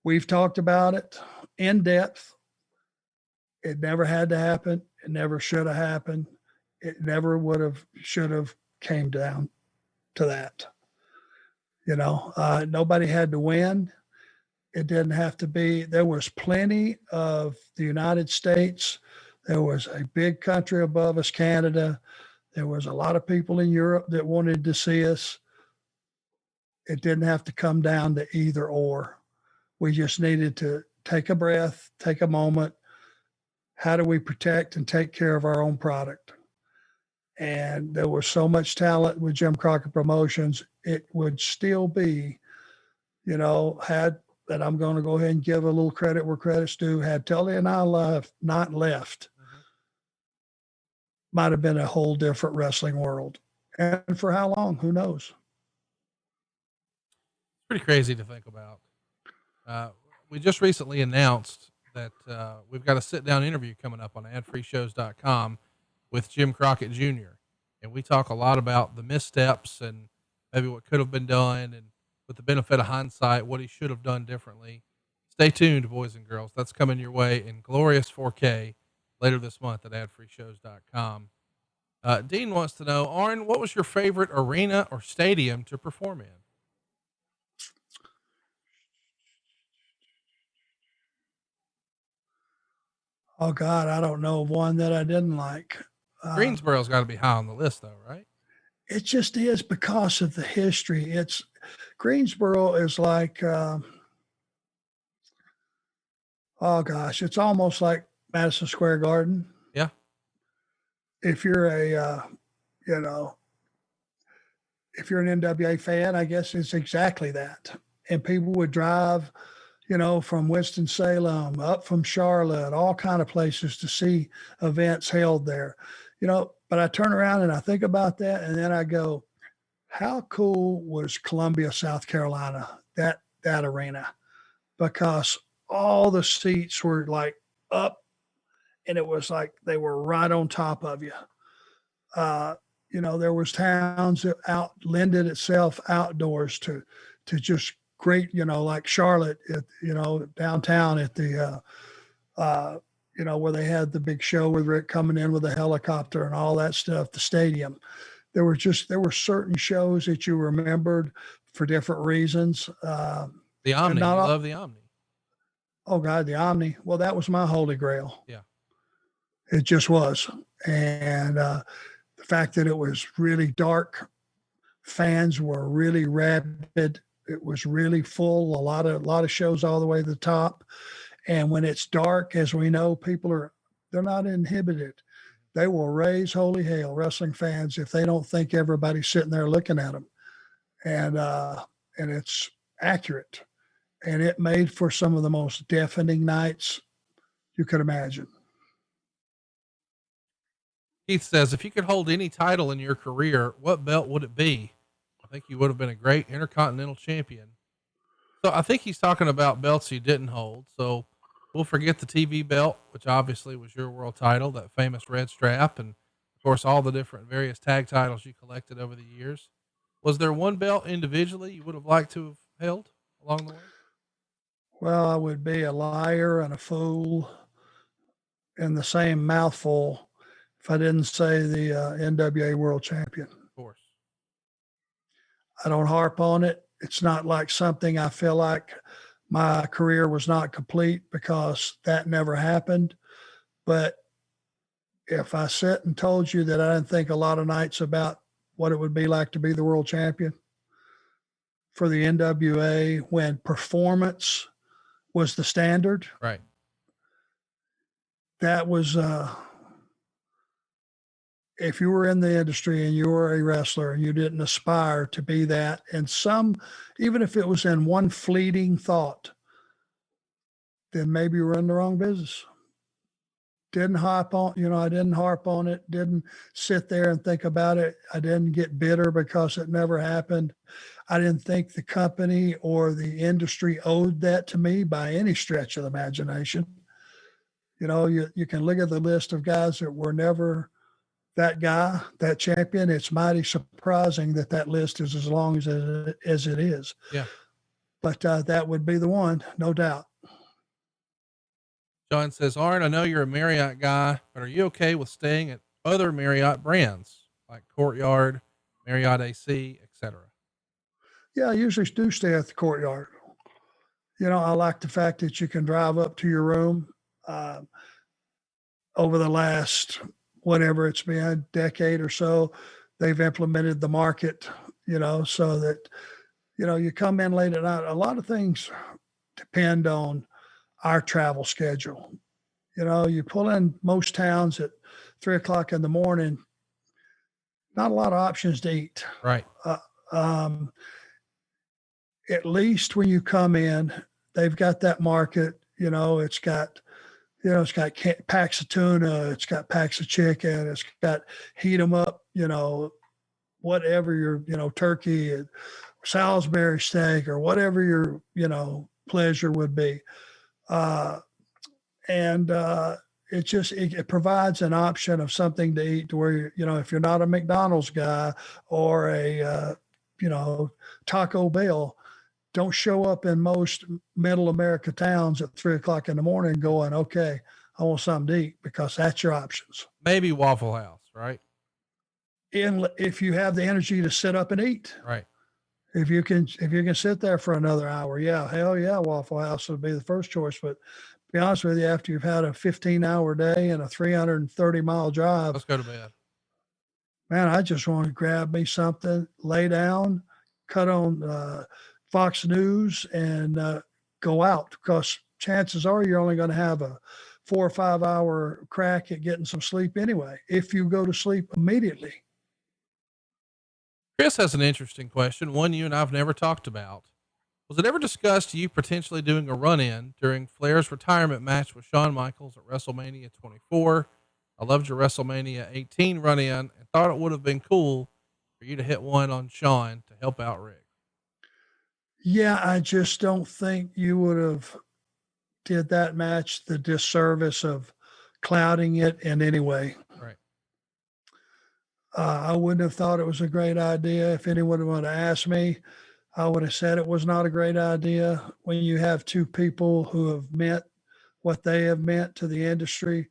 We've talked about it in depth. It never had to happen. It never should have happened. It never should have came down to that. Nobody had to win. It didn't have to be. There was plenty of the United States. There was a big country above us, Canada. There was a lot of people in Europe that wanted to see us. It didn't have to come down to either or. We just needed to take a breath, take a moment. How do we protect and take care of our own product? And there was so much talent with Jim Crockett Promotions. It would still be, had that I'm going to go ahead and give a little credit where credit's due. Had Tully and I not left, might have been a whole different wrestling world. And for how long? Who knows? Pretty crazy to think about. We just recently announced that we've got a sit-down interview coming up on adfreeshows.com with Jim Crockett Jr. And we talk a lot about the missteps and maybe what could have been done, and with the benefit of hindsight, what he should have done differently. Stay tuned, boys and girls. That's coming your way in glorious 4K later this month at adfreeshows.com. Dean wants to know, Arn, what was your favorite arena or stadium to perform in? Oh God, I don't know of one that I didn't like. Greensboro's got to be high on the list though, right? It just is because of the history. Greensboro is like, oh gosh, it's almost like Madison Square Garden. Yeah. If you're if you're an NWA fan, I guess it's exactly that. And people would drive from Winston-Salem, up from Charlotte, all kind of places to see events held there. But I turn around and I think about that, and then I go, how cool was Columbia, South Carolina, that arena? Because all the seats were like up, and it was like they were right on top of you. Uh, there was towns that lended itself outdoors to just great, like Charlotte, downtown at the, where they had the big show with Rick coming in with a helicopter and all that stuff, the stadium. There were certain shows that you remembered for different reasons. The Omni, you love the Omni. Oh God, the Omni. Well, that was my holy grail. Yeah. It just was. And the fact that it was really dark, fans were really rabid. It was really full, a lot of shows all the way to the top. And when it's dark, as we know, they're not inhibited. They will raise holy hell, wrestling fans, if they don't think everybody's sitting there looking at them. And it's accurate. And it made for some of the most deafening nights you could imagine. Keith says, if you could hold any title in your career, what belt would it be? I think you would have been a great Intercontinental Champion. So I think he's talking about belts you didn't hold. So we'll forget the TV belt, which obviously was your world title, that famous red strap, and of course all the different various tag titles you collected over the years. Was there one belt individually you would have liked to have held along the way? Well, I would be a liar and a fool in the same mouthful if I didn't say the NWA World Champion. Of course. I don't harp on it. It's not like something I feel like my career was not complete because that never happened. But if I sit and told you that I didn't think a lot of nights about what it would be like to be the world champion for the NWA when performance was the standard. Right. That was, if you were in the industry and you were a wrestler and you didn't aspire to be that, and even if it was in one fleeting thought, then maybe you were in the wrong business. I didn't harp on it, didn't sit there and think about it. I didn't get bitter because it never happened. I didn't think the company or the industry owed that to me by any stretch of the imagination. You can look at the list of guys that were never that guy, that champion. It's mighty surprising that list is as long as it is. Yeah. But that would be the one, no doubt. John says, Arn, I know you're a Marriott guy, but are you okay with staying at other Marriott brands like Courtyard, Marriott AC, etc.? Yeah, I usually do stay at the Courtyard. I like the fact that you can drive up to your room. Over the last, whatever it's been, decade or so, they've implemented the market, so that, you come in late at night. A lot of things depend on our travel schedule. You pull in most towns at 3:00 in the morning, not a lot of options to eat. Right. At least when you come in, they've got that market, it's got packs of tuna, it's got packs of chicken, it's got heat 'em up, whatever your, turkey, Salisbury steak, or whatever your, pleasure would be. It provides an option of something to eat to where, if you're not a McDonald's guy or a, Taco Bell, don't show up in most middle America towns at 3:00 in the morning going, okay, I want something to eat, because that's your options. Maybe Waffle House, right? If you have the energy to sit up and eat. Right. If you can sit there for another hour, yeah, hell yeah, Waffle House would be the first choice. But to be honest with you, after you've had a 15-hour day and a 330-mile drive, let's go to bed. Man, I just want to grab me something, lay down, cut on Fox News, and go out, because chances are you're only going to have a 4 or 5 hour crack at getting some sleep anyway, if you go to sleep immediately. Chris has an interesting question, one you and I've never talked about. Was it ever discussed you potentially doing a run-in during Flair's retirement match with Shawn Michaels at WrestleMania 24? I loved your WrestleMania 18 run-in and thought it would have been cool for you to hit one on Shawn to help out Rick. Yeah, I just don't think you would have did that match the disservice of clouding it in any way. Right. I wouldn't have thought it was a great idea. If anyone would have asked me, I would have said it was not a great idea. When you have two people who have meant what they have meant to the industry,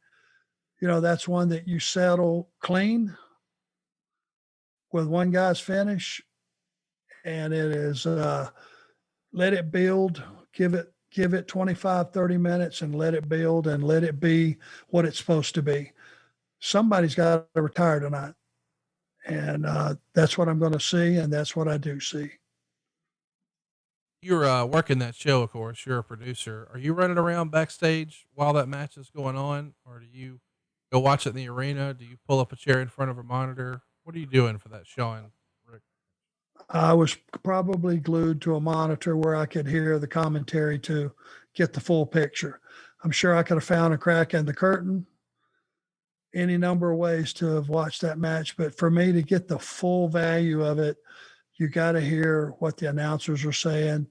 that's one that you settle clean with one guy's finish. And it is, let it build, give it 25, 30 minutes and let it build and let it be what it's supposed to be. Somebody's got to retire tonight. And that's what I'm going to see. And that's what I do see. You're working that show, of course. You're a producer. Are you running around backstage while that match is going on? Or do you go watch it in the arena? Do you pull up a chair in front of a monitor? What are you doing for that show? Rick? I was probably glued to a monitor where I could hear the commentary to get the full picture. I'm sure I could have found a crack in the curtain, any number of ways to have watched that match. But for me to get the full value of it, you got to hear what the announcers are saying,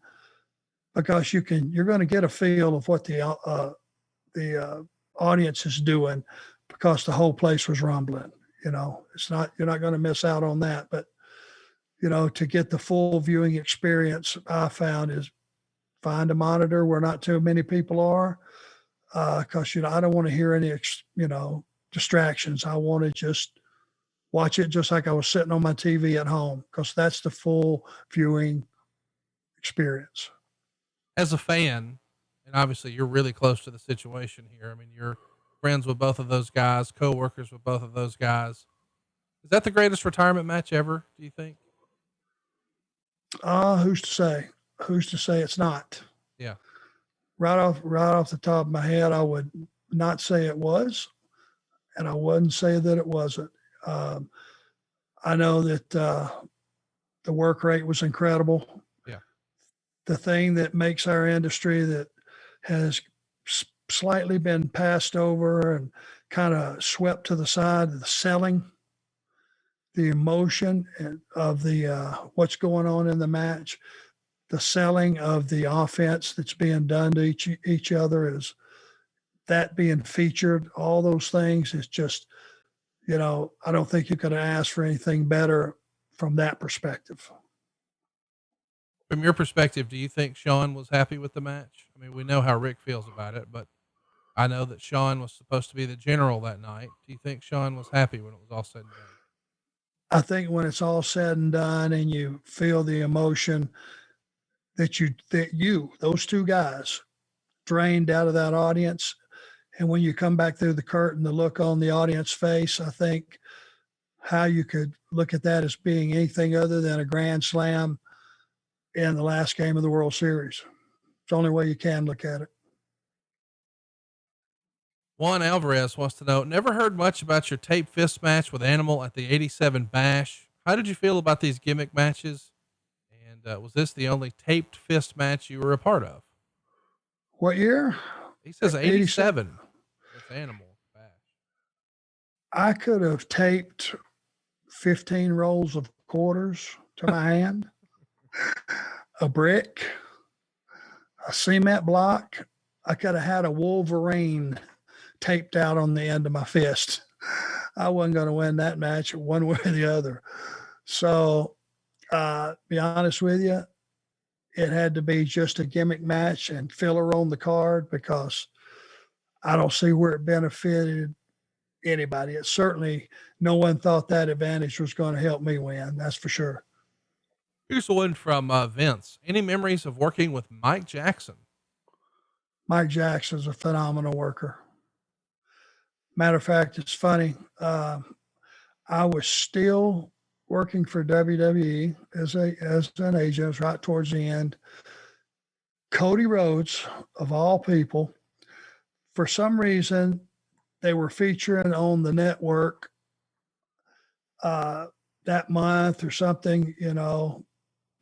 because you're going to get a feel of what the audience is doing, because the whole place was rumbling. You're not going to miss out on that. But to get the full viewing experience, I found is find a monitor where not too many people are, because I don't want to hear any distractions. I want to just watch it just like I was sitting on my TV at home, because that's the full viewing experience. As a fan, and obviously you're really close to the situation here. I mean, you're friends with both of those guys, co-workers with both of those guys. Is that the greatest retirement match ever, do you think? Who's to say? Who's to say it's not? Yeah. Right off the top of my head, I would not say it was, and I wouldn't say that it wasn't. I know that the work rate was incredible. Yeah. The thing that makes our industry that has slightly been passed over and kind of swept to the side, the selling, the emotion of the what's going on in the match, the selling of the offense that's being done to each other, is that being featured. All those things is just, I don't think you could have asked for anything better from that perspective. From your perspective, do you think Shawn was happy with the match? I mean, we know how Rick feels about it, but I know that Shawn was supposed to be the general that night. Do you think Shawn was happy when it was all said and done? I think when it's all said and done and you feel the emotion that those two guys drained out of that audience, and when you come back through the curtain, the look on the audience face, I think how you could look at that as being anything other than a grand slam in the last game of the World Series. It's the only way you can look at it. Juan Alvarez wants to know, never heard much about your tape fist match with Animal at the 87 Bash. How did you feel about these gimmick matches? And was this the only taped fist match you were a part of? What year? He says 87. With Animal Bash. I could have taped 15 rolls of quarters to my hand, a brick, a cement block. I could have had a Wolverine taped out on the end of my fist. I wasn't going to win that match one way or the other. So, be honest with you, it had to be just a gimmick match and filler on the card, because I don't see where it benefited anybody. It certainly, no one thought that advantage was going to help me win. That's for sure. Here's one from Vince. Any memories of working with Mike Jackson? Mike Jackson's a phenomenal worker. Matter of fact, it's funny. I was still working for WWE as an agent right towards the end. Cody Rhodes, of all people, for some reason, they were featuring on the network that month or something,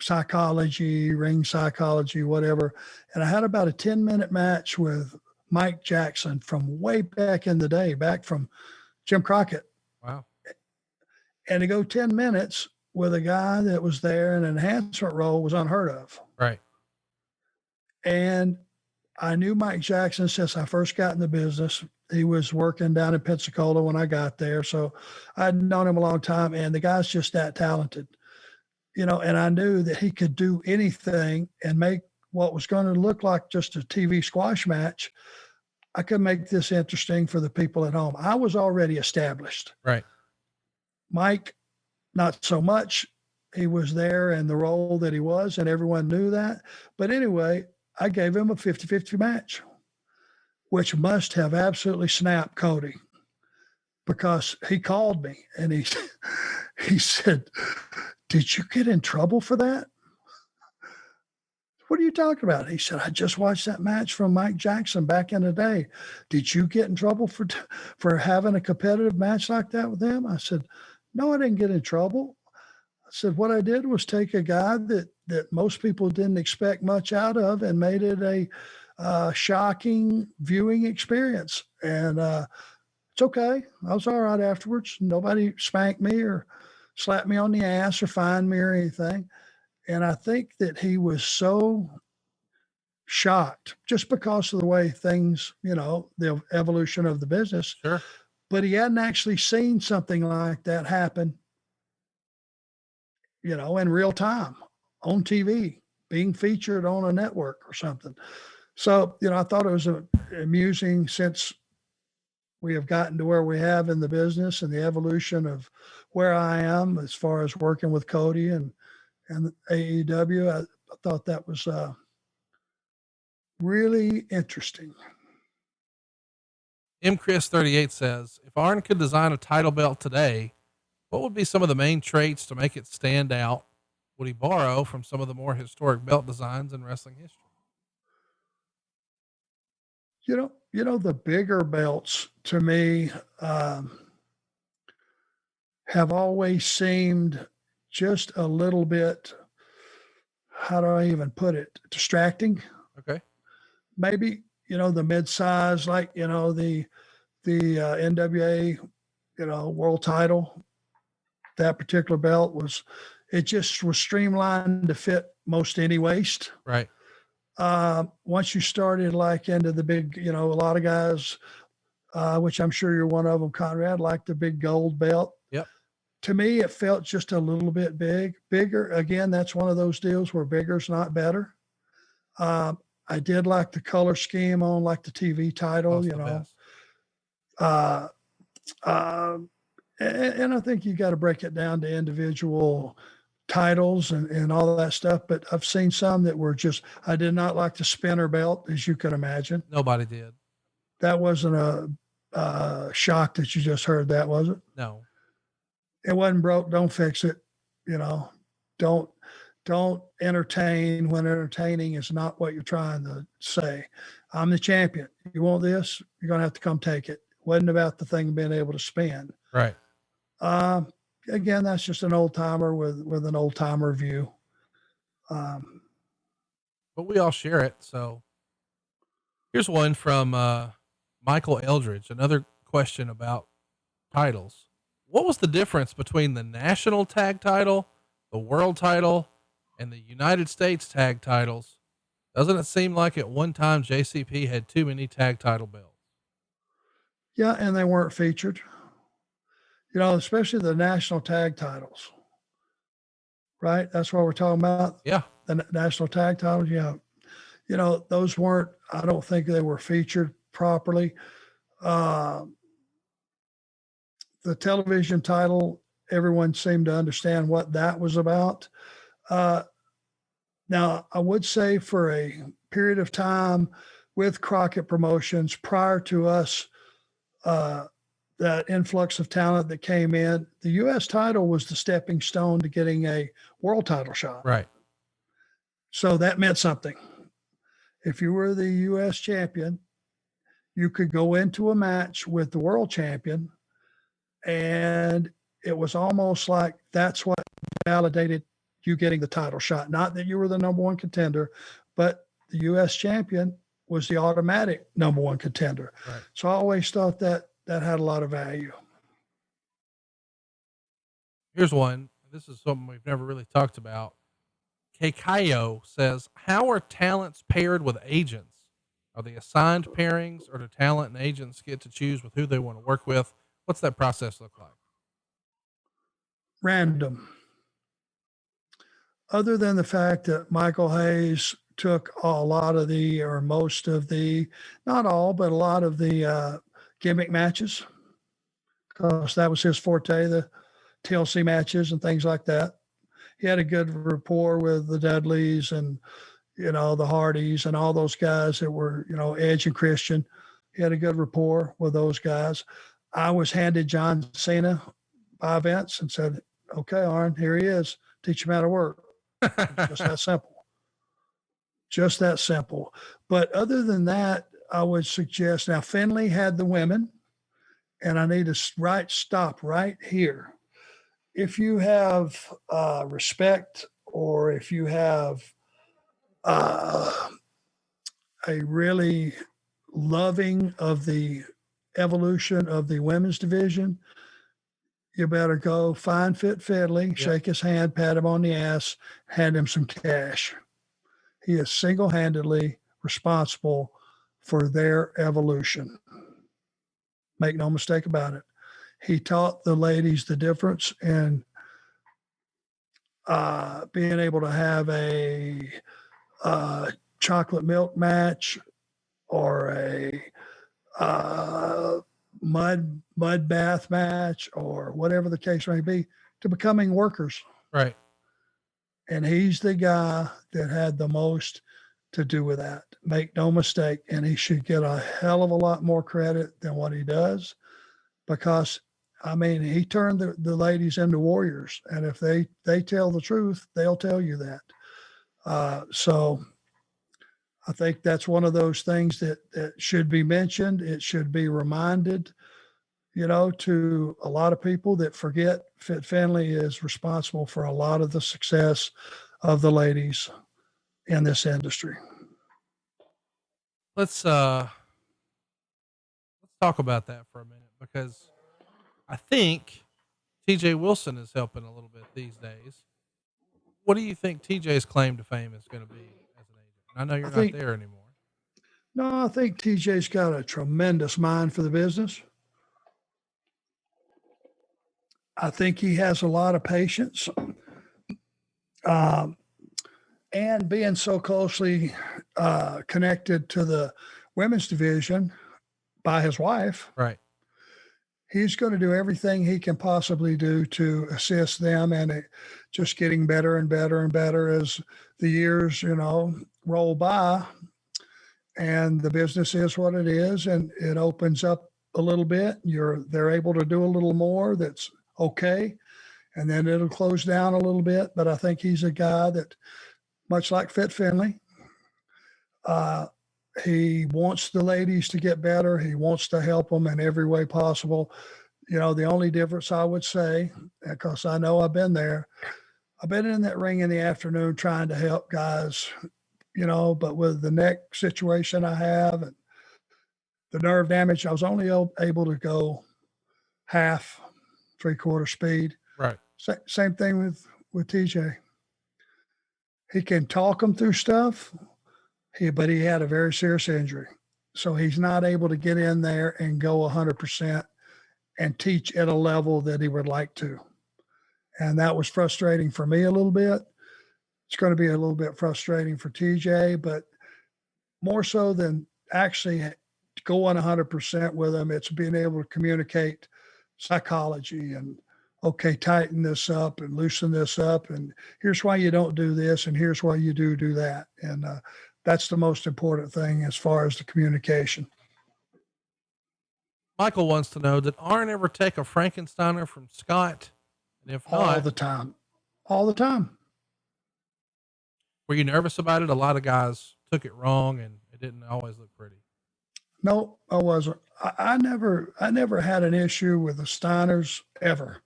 psychology, ring psychology, whatever. And I had about a 10-minute match with Mike Jackson from way back in the day, back from Jim Crockett. Wow. And to go 10 minutes with a guy that was there in an enhancement role was unheard of. Right. And I knew Mike Jackson since I first got in the business. He was working down in Pensacola when I got there. So I'd known him a long time, and the guy's just that talented, and I knew that he could do anything and make what was going to look like just a TV squash match. I could make this interesting for the people at home. I was already established. Right. Mike, not so much. He was there in the role that he was, and everyone knew that. But anyway, I gave him a 50-50 match, which must have absolutely snapped Cody, because he called me and he said, "Did you get in trouble for that?" "What are you talking about?" He said, "I just watched that match from Mike Jackson back in the day. Did you get in trouble for having a competitive match like that with him?" I said, "No, I didn't get in trouble." I said, "What I did was take a guy that most people didn't expect much out of and made it a shocking viewing experience. And it's okay. I was all right afterwards. Nobody spanked me or slapped me on the ass or fined me or anything." And I think that he was so shocked just because of the way things, the evolution of the business. Sure. But he hadn't actually seen something like that happen, in real time on TV, being featured on a network or something. So, I thought it was amusing, since we have gotten to where we have in the business and the evolution of where I am as far as working with Cody and AEW. I thought that was really interesting. Chris38 says, if Arn could design a title belt today, what would be some of the main traits to make it stand out? Would he borrow from some of the more historic belt designs in wrestling history? The bigger belts to me have always seemed just a little bit, how do I even put it, distracting. Okay. Maybe, the mid-size, like, the NWA, world title, that particular belt it just was streamlined to fit most any waist. Right. Once you started like into the big, a lot of guys, which I'm sure you're one of them, Conrad, like the big gold belt. Yep. To me, it felt just a little bit bigger. Again, that's one of those deals where bigger's not better. I did like the color scheme on like the TV title, and I think you got to break it down to individual titles and all of that stuff. But I've seen some that were I did not like the spinner belt, as you can imagine. Nobody did. That wasn't a shock that you just heard that, was it? No. It wasn't broke. Don't fix it. Don't entertain when entertaining is not what you're trying to say. I'm the champion. You want this? You're going to have to come take it. It wasn't about the thing being able to spin. Right. Again, that's just an old timer with an old timer view. But we all share it. So here's one from Michael Eldridge. Another question about titles. What was the difference between the national tag title, the world title, and the United States tag titles? Doesn't it seem like at one time JCP had too many tag title belts? Yeah, and they weren't featured. Especially the national tag titles. Right? That's what we're talking about. Yeah. The national tag titles. Yeah. Those weren't, I don't think they were featured properly. The television title, everyone seemed to understand what that was about. Now, I would say for a period of time with Crockett Promotions prior to us, that influx of talent that came in, the U.S. title was the stepping stone to getting a world title shot. Right. So that meant something. If you were the U.S. champion, you could go into a match with the world champion, and it was almost like that's what validated you getting the title shot. Not that you were the number one contender, but the U.S. champion was the automatic number one contender. Right. So I always thought that had a lot of value. Here's one. This is something we've never really talked about. Keikayo says, how are talents paired with agents? Are they assigned pairings, or do talent and agents get to choose with who they want to work with? What's that process look like? Random. Other than the fact that Michael Hayes took a lot of the, or most of the, not all, but a lot of the gimmick matches, because that was his forte, the TLC matches and things like that. He had a good rapport with the Dudleys and, the Hardys and all those guys that were, Edge and Christian. He had a good rapport with those guys. I was handed John Cena by Vince and said, okay, Arn, here he is. Teach him how to work. Just that simple. Just that simple. But other than that, I would suggest, now Finley had the women, and I need to stop right here. If you have respect, or if you have a really loving of the evolution of the women's division, you better go find Fit Finley, shake his hand, pat him on the ass, hand him some cash. He is single-handedly responsible for their evolution. Make no mistake about it. He taught the ladies the difference in being able to have a chocolate milk match, or a mud bath match, or whatever the case may be, to becoming workers. Right. And he's the guy that had the most to do with that. Make no mistake. And he should get a hell of a lot more credit than what he does, because he turned the ladies into warriors. And if they tell the truth, they'll tell you that. So I think that's one of those things that should be mentioned. It should be reminded, to a lot of people that forget Fit Finley is responsible for a lot of the success of the ladies in this industry. Let's talk about that for a minute, because I think TJ Wilson is helping a little bit these days. What do you think TJ's claim to fame is going to be as an agent? I know you're not there anymore. No, I think TJ's got a tremendous mind for the business. I think he has a lot of patience. And being so closely connected to the women's division by his wife, right, he's going to do everything he can possibly do to assist them, and it just getting better and better and better as the years, roll by, and the business is what it is, and it opens up a little bit. They're able to do a little more that's okay, and then it'll close down a little bit. But I think he's a guy that, much like Fit Finley, he wants the ladies to get better. He wants to help them in every way possible. The only difference I would say, because I know I've been there, I've been in that ring in the afternoon trying to help guys, but with the neck situation I have and the nerve damage, I was only able to go half, 3/4 speed. Right. Same thing with TJ. He can talk them through stuff, but he had a very serious injury. So he's not able to get in there and go 100% and teach at a level that he would like to. And that was frustrating for me a little bit. It's going to be a little bit frustrating for TJ, but more so than actually going 100% with him, it's being able to communicate psychology and, okay, tighten this up and loosen this up, and here's why you don't do this, and here's why you do that. And that's the most important thing as far as the communication. Michael wants to know, did Arn ever take a Frankensteiner from Scott? And if not, all the time. Were you nervous about it? A lot of guys took it wrong, and it didn't always look pretty. No, I wasn't. I never had an issue with the Steiners ever.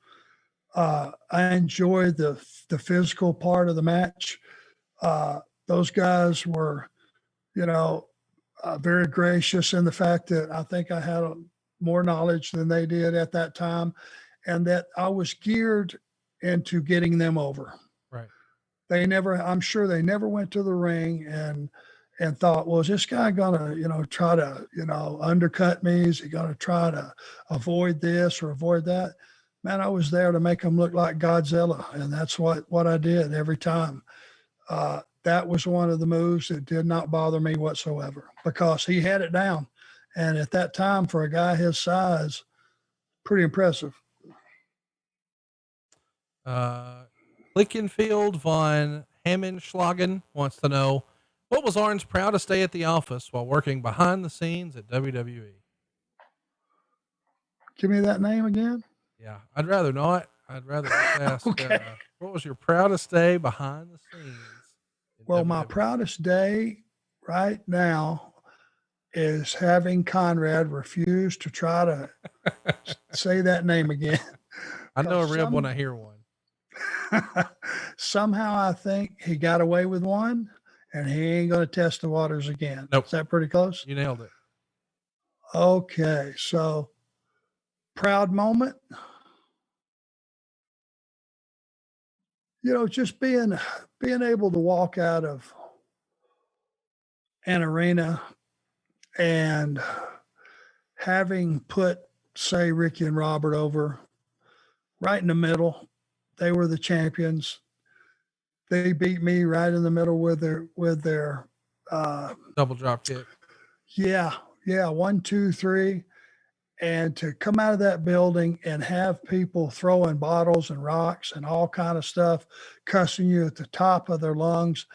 I enjoyed the physical part of the match. Those guys were, you know, very gracious in the fact that I think I had more knowledge than they did at that time, and that I was geared into getting them over. Right. I'm sure they never went to the ring and thought, well, is this guy gonna, try to, undercut me? Is he gonna try to avoid this or avoid that? Man, I was there to make them look like Godzilla, and that's what I did every time. That was one of the moves that did not bother me whatsoever because he had it down, and at that time, for a guy his size, pretty impressive. Clickenfield von Hammenschlagen wants to know, what was Arn's proudest day at the office while working behind the scenes at WWE? Give me that name again. Yeah, I'd rather not. I'd rather just ask, Okay. What was your proudest day behind the scenes? Well, my proudest day right now is having Conrad refuse to try to say that name again. I know a rib when I hear one. Somehow I think he got away with one and he ain't going to test the waters again. Nope. Is that pretty close? You nailed it. Okay. So proud moment. Just being able to walk out of an arena and having put, say, Ricky and Robert over right in the middle. They were the champions. They beat me right in the middle with their double drop kick. Yeah. 1, 2, 3. And to come out of that building and have people throwing bottles and rocks and all kind of stuff, cussing you at the top of their lungs,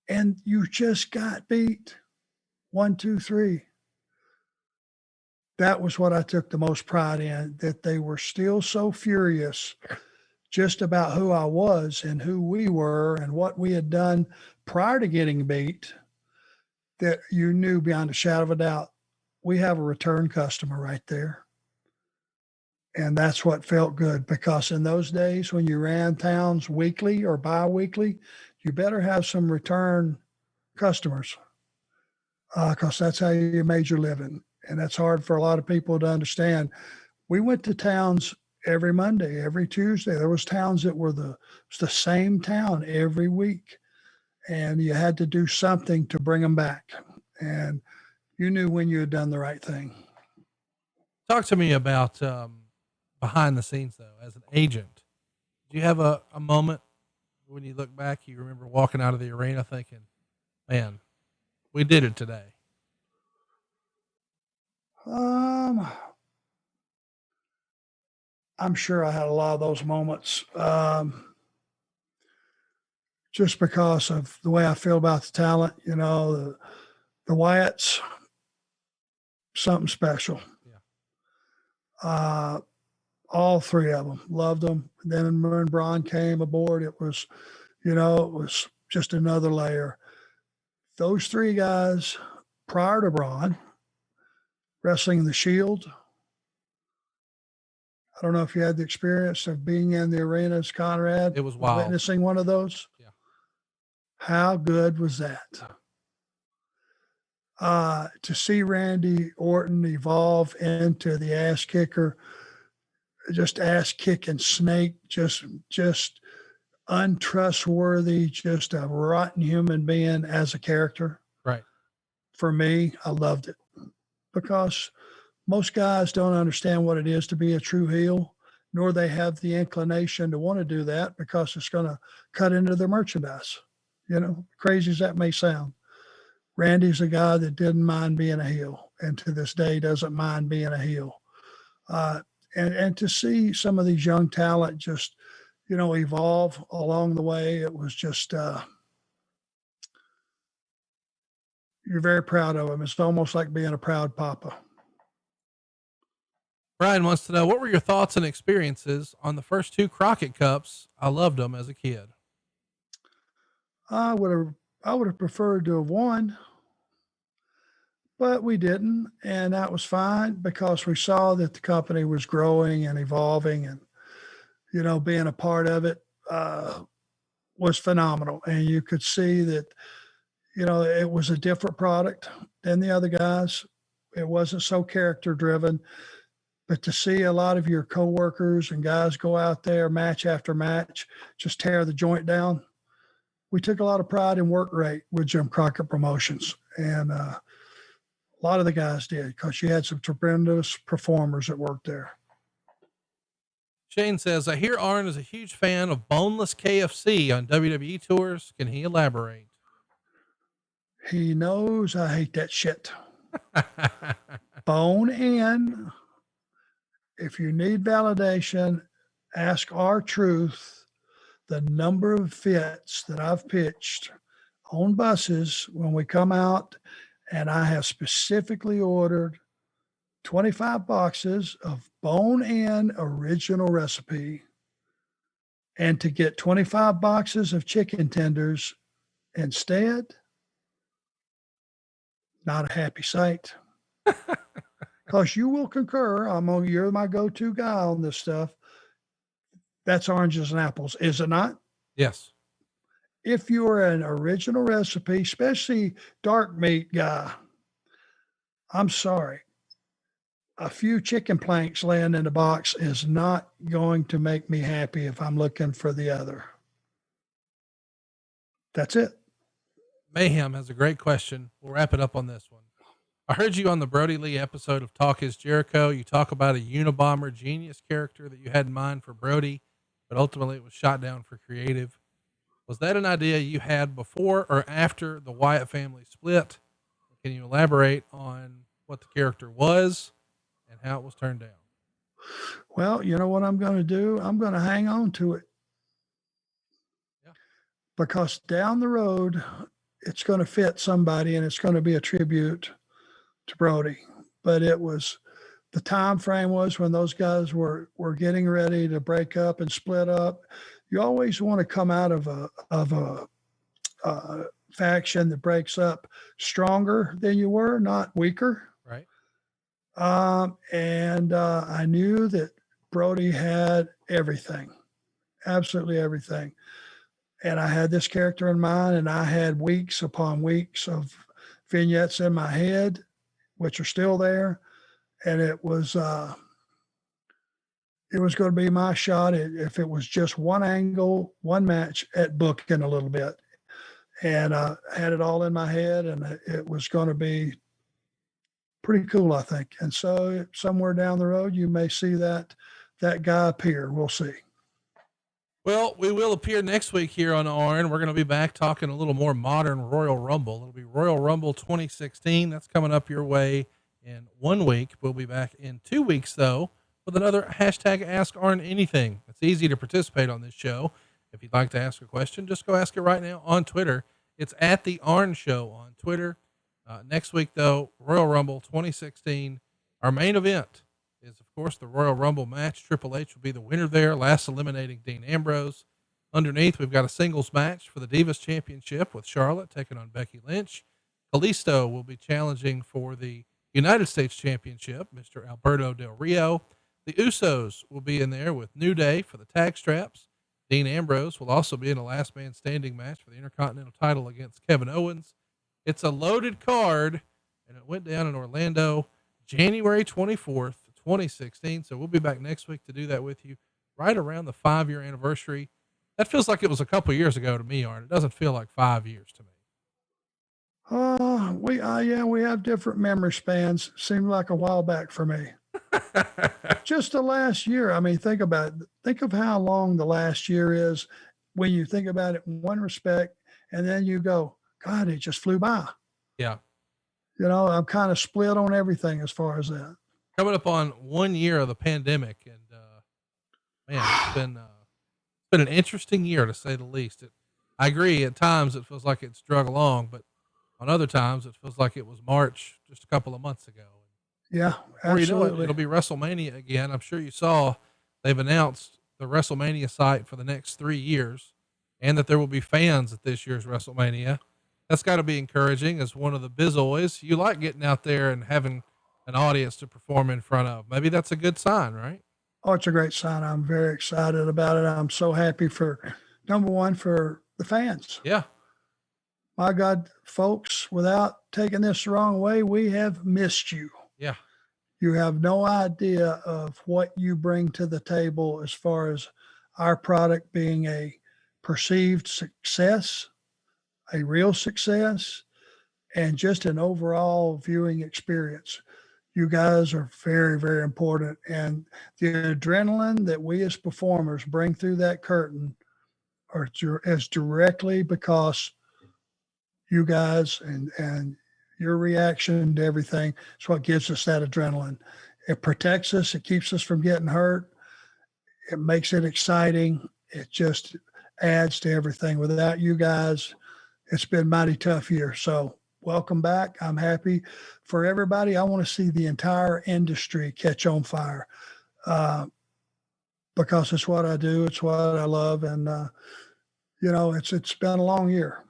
and you just got beat 1, 2, 3. That was what I took the most pride in, that they were still so furious just about who I was and who we were and what we had done prior to getting beat, that you knew beyond a shadow of a doubt, we have a return customer right there. And that's what felt good, because in those days when you ran towns weekly or bi-weekly, you better have some return customers, because that's how you made your living. And that's hard for a lot of people to understand. We went to towns every Monday, every Tuesday. There was towns that were the same town every week, and you had to do something to bring them back. And you knew when you had done the right thing. Talk to me about behind the scenes, though, as an agent. Do you have a moment when you look back, you remember walking out of the arena thinking, man, we did it today? I'm sure I had a lot of those moments, just because of the way I feel about the talent. The Wyatts, something special. Yeah. All three of them, loved them. And then when Braun came aboard, it was just another layer. Those three guys prior to Braun wrestling the Shield. I don't know if you had the experience of being in the arenas, Conrad. It was wild. Witnessing one of those. Yeah. How good was that? To see Randy Orton evolve into the ass kicker, just ass kicking snake, just untrustworthy, just a rotten human being as a character. Right. For me, I loved it, because most guys don't understand what it is to be a true heel, nor they have the inclination to want to do that, because it's going to cut into their merchandise. Crazy as that may sound. Randy's a guy that didn't mind being a heel, and to this day doesn't mind being a heel. And to see some of these young talent just, evolve along the way, it was just, you're very proud of them. It's almost like being a proud papa. Brian wants to know, what were your thoughts and experiences on the first 2 Crockett Cups? I loved them as a kid. I would have preferred to have won, but we didn't, and that was fine, because we saw that the company was growing and evolving, and being a part of it was phenomenal. And you could see that, it was a different product than the other guys. It wasn't so character driven, but to see a lot of your coworkers and guys go out there match after match, just tear the joint down. We took a lot of pride in work rate with Jim Crockett Promotions. And a lot of the guys did, because you had some tremendous performers that worked there. Shane says, I hear Arn is a huge fan of boneless KFC on WWE tours. Can he elaborate? He knows I hate that shit. Bone in. If you need validation, ask R-Truth the number of fits that I've pitched on buses when we come out, and I have specifically ordered 25 boxes of bone-in original recipe, and to get 25 boxes of chicken tenders instead, not a happy sight. Because you will concur, you're my go-to guy on this stuff. That's oranges and apples, is it not? Yes. If you're an original recipe, especially dark meat guy, I'm sorry. A few chicken planks laying in the box is not going to make me happy if I'm looking for the other. That's it. Mayhem has a great question. We'll wrap it up on this one. I heard you on the Brody Lee episode of Talk is Jericho. You talk about a Unabomber genius character that you had in mind for Brody, but ultimately it was shot down for creative. Was that an idea you had before or after the Wyatt family split? Can you elaborate on what the character was and how it was turned down? Well, you know what I'm going to do? I'm going to hang on to it. Yeah. Because down the road, it's going to fit somebody and it's going to be a tribute to Brody. But it was, the time frame was when those guys were getting ready to break up and split up. You always want to come out of a faction that breaks up stronger than you were, not weaker. Right. And I knew that Brody had everything, absolutely everything. And I had this character in mind, and I had weeks upon weeks of vignettes in my head, which are still there. And it was going to be my shot if it was just one angle, one match at booking a little bit. And I had it all in my head, and it was going to be pretty cool, I think. And so somewhere down the road, you may see that guy appear. We'll see. Well, we will appear next week here on Arn. We're going to be back talking a little more modern Royal Rumble. It'll be Royal Rumble 2016. That's coming up your way in 1 week. We'll be back in 2 weeks, though, with another hashtag Ask Arn Anything. It's easy to participate on this show. If you'd like to ask a question, just go ask it right now on Twitter. It's at The Arn Show on Twitter. Next week, though, Royal Rumble 2016. Our main event is, of course, the Royal Rumble match. Triple H will be the winner there, last eliminating Dean Ambrose. Underneath, we've got a singles match for the Divas Championship with Charlotte taking on Becky Lynch. Kalisto will be challenging for the United States Championship, Mr. Alberto Del Rio. The Usos will be in there with New Day for the tag straps. Dean Ambrose will also be in a last man standing match for the Intercontinental title against Kevin Owens. It's a loaded card, and it went down in Orlando, January 24th, 2016. So we'll be back next week to do that with you right around the 5-year anniversary. That feels like it was a couple years ago to me, Arn. It doesn't feel like 5 years to me. We have different memory spans. Seemed like a while back for me. Just the last year. I mean, think about it. Think of how long the last year is when you think about it in one respect, and then you go, God, it just flew by. Yeah. I'm kind of split on everything as far as that. Coming up on 1 year of the pandemic, and man, it's been an interesting year to say the least. I agree. At times it feels like it's drug along, but on other times it feels like it was March just a couple of months ago. Yeah, Or absolutely. it'll be WrestleMania again. I'm sure you saw they've announced the WrestleMania site for the next 3 years, and that there will be fans at this year's WrestleMania. That's got to be encouraging as one of the Bizoys. You like getting out there and having an audience to perform in front of. Maybe that's a good sign, right? Oh, it's a great sign. I'm very excited about it. I'm so happy for, number one, for the fans. Yeah. My God, folks, without taking this the wrong way, we have missed you. Yeah. You have no idea of what you bring to the table as far as our product being a perceived success, a real success, and just an overall viewing experience. You guys are very, very important. And the adrenaline that we as performers bring through that curtain is directly because you guys and your reaction to everything is what gives us that adrenaline. It protects us. It keeps us from getting hurt. It makes it exciting. It just adds to everything. Without you guys, it's been mighty tough year. So welcome back. I'm happy for everybody. I want to see the entire industry catch on fire because it's what I do. It's what I love. And, it's been a long year.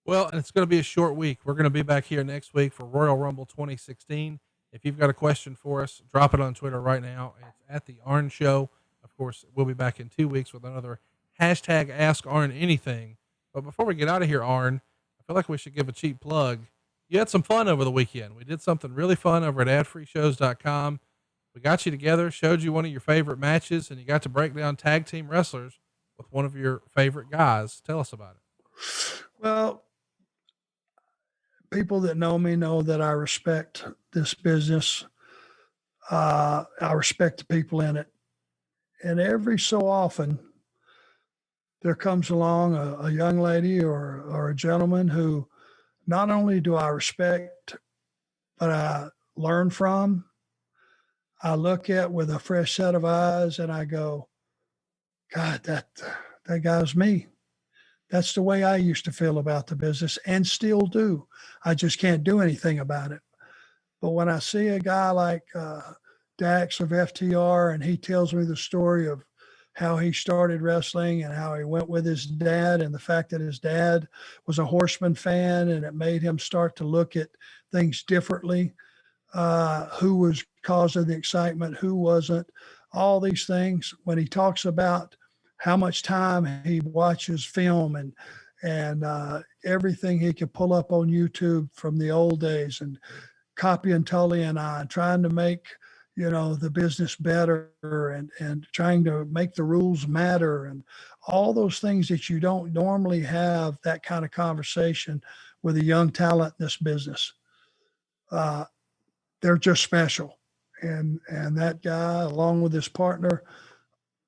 Well, and it's going to be a short week. We're going to be back here next week for Royal Rumble 2016. If you've got a question for us, drop it on Twitter right now. It's at the Arn Show. Of course, we'll be back in 2 weeks with another hashtag Ask Arn Anything. But before we get out of here, Arn, I feel like we should give a cheap plug. You had some fun over the weekend. We did something really fun over at adfreeshows.com. We got you together, showed you one of your favorite matches, and you got to break down tag team wrestlers with one of your favorite guys. Tell us about it. Well, people that know me know that I respect this business. I respect the people in it. And every so often, there comes along a young lady or a gentleman who not only do I respect, but I learn from. I look at with a fresh set of eyes and I go, God, that guy's me. That's the way I used to feel about the business and still do. I just can't do anything about it. But when I see a guy like Dax of FTR and he tells me the story of how he started wrestling and how he went with his dad and the fact that his dad was a Horsemen fan and it made him start to look at things differently, who was causing the excitement, who wasn't, all these things. When he talks about how much time he watches film and everything he could pull up on YouTube from the old days and copying Tully and I, trying to make, the business better and trying to make the rules matter and all those things that you don't normally have that kind of conversation with a young talent in this business. They're just special. And that guy, along with his partner,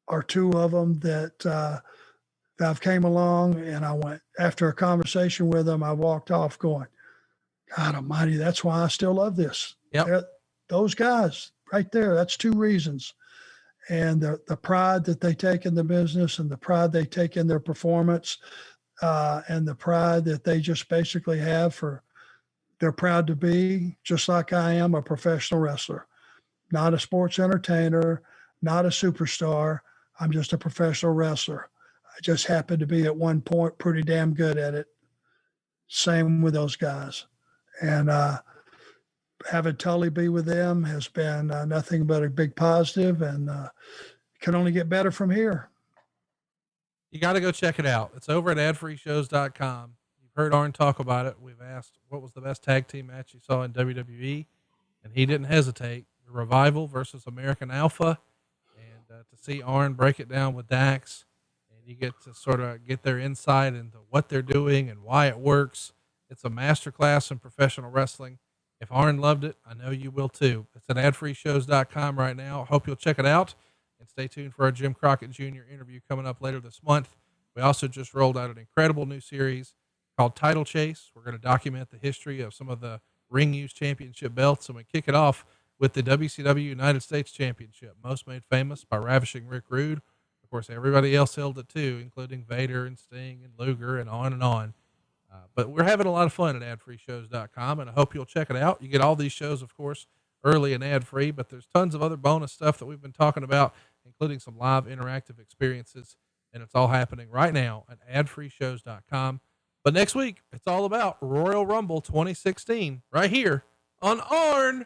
are two of them that I've came along and I went, after a conversation with them, I walked off going, God almighty, that's why I still love this. Yep. Those guys right there, that's two reasons. And the pride that they take in the business and the pride they take in their performance and the pride that they just basically have they're proud to be, just like I am, a professional wrestler, not a sports entertainer, not a superstar. I'm just a professional wrestler. I just happen to be at one point pretty damn good at it. Same with those guys. And having Tully be with them has been nothing but a big positive and can only get better from here. You got to go check it out. It's over at adfreeshows.com. You've heard Arn talk about it. We've asked what was the best tag team match you saw in WWE, and he didn't hesitate. The Revival versus American Alpha. To see Arn break it down with Dax, and you get to sort of get their insight into what they're doing and why it works. It's a masterclass in professional wrestling. If Arn loved it, I know you will too. It's at adfreeshows.com right now. I hope you'll check it out and stay tuned for our Jim Crockett Jr. interview coming up later this month. We also just rolled out an incredible new series called Title Chase. We're going to document the history of some of the ring use championship belts, and we kick it off with the WCW United States Championship, most made famous by Ravishing Rick Rude. Of course, everybody else held it too, including Vader and Sting and Luger and on and on. But we're having a lot of fun at adfreeshows.com, and I hope you'll check it out. You get all these shows, of course, early and ad-free, but there's tons of other bonus stuff that we've been talking about, including some live interactive experiences, and it's all happening right now at adfreeshows.com. But next week, it's all about Royal Rumble 2016 right here on Arn.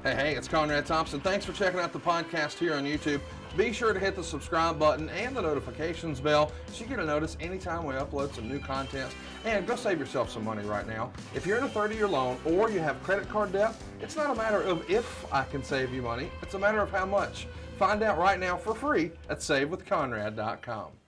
Hey, it's Conrad Thompson. Thanks for checking out the podcast here on YouTube. Be sure to hit the subscribe button and the notifications bell so you get a notice anytime we upload some new content. And go save yourself some money right now. If you're in a 30-year loan or you have credit card debt, it's not a matter of if I can save you money, it's a matter of how much. Find out right now for free at SaveWithConrad.com.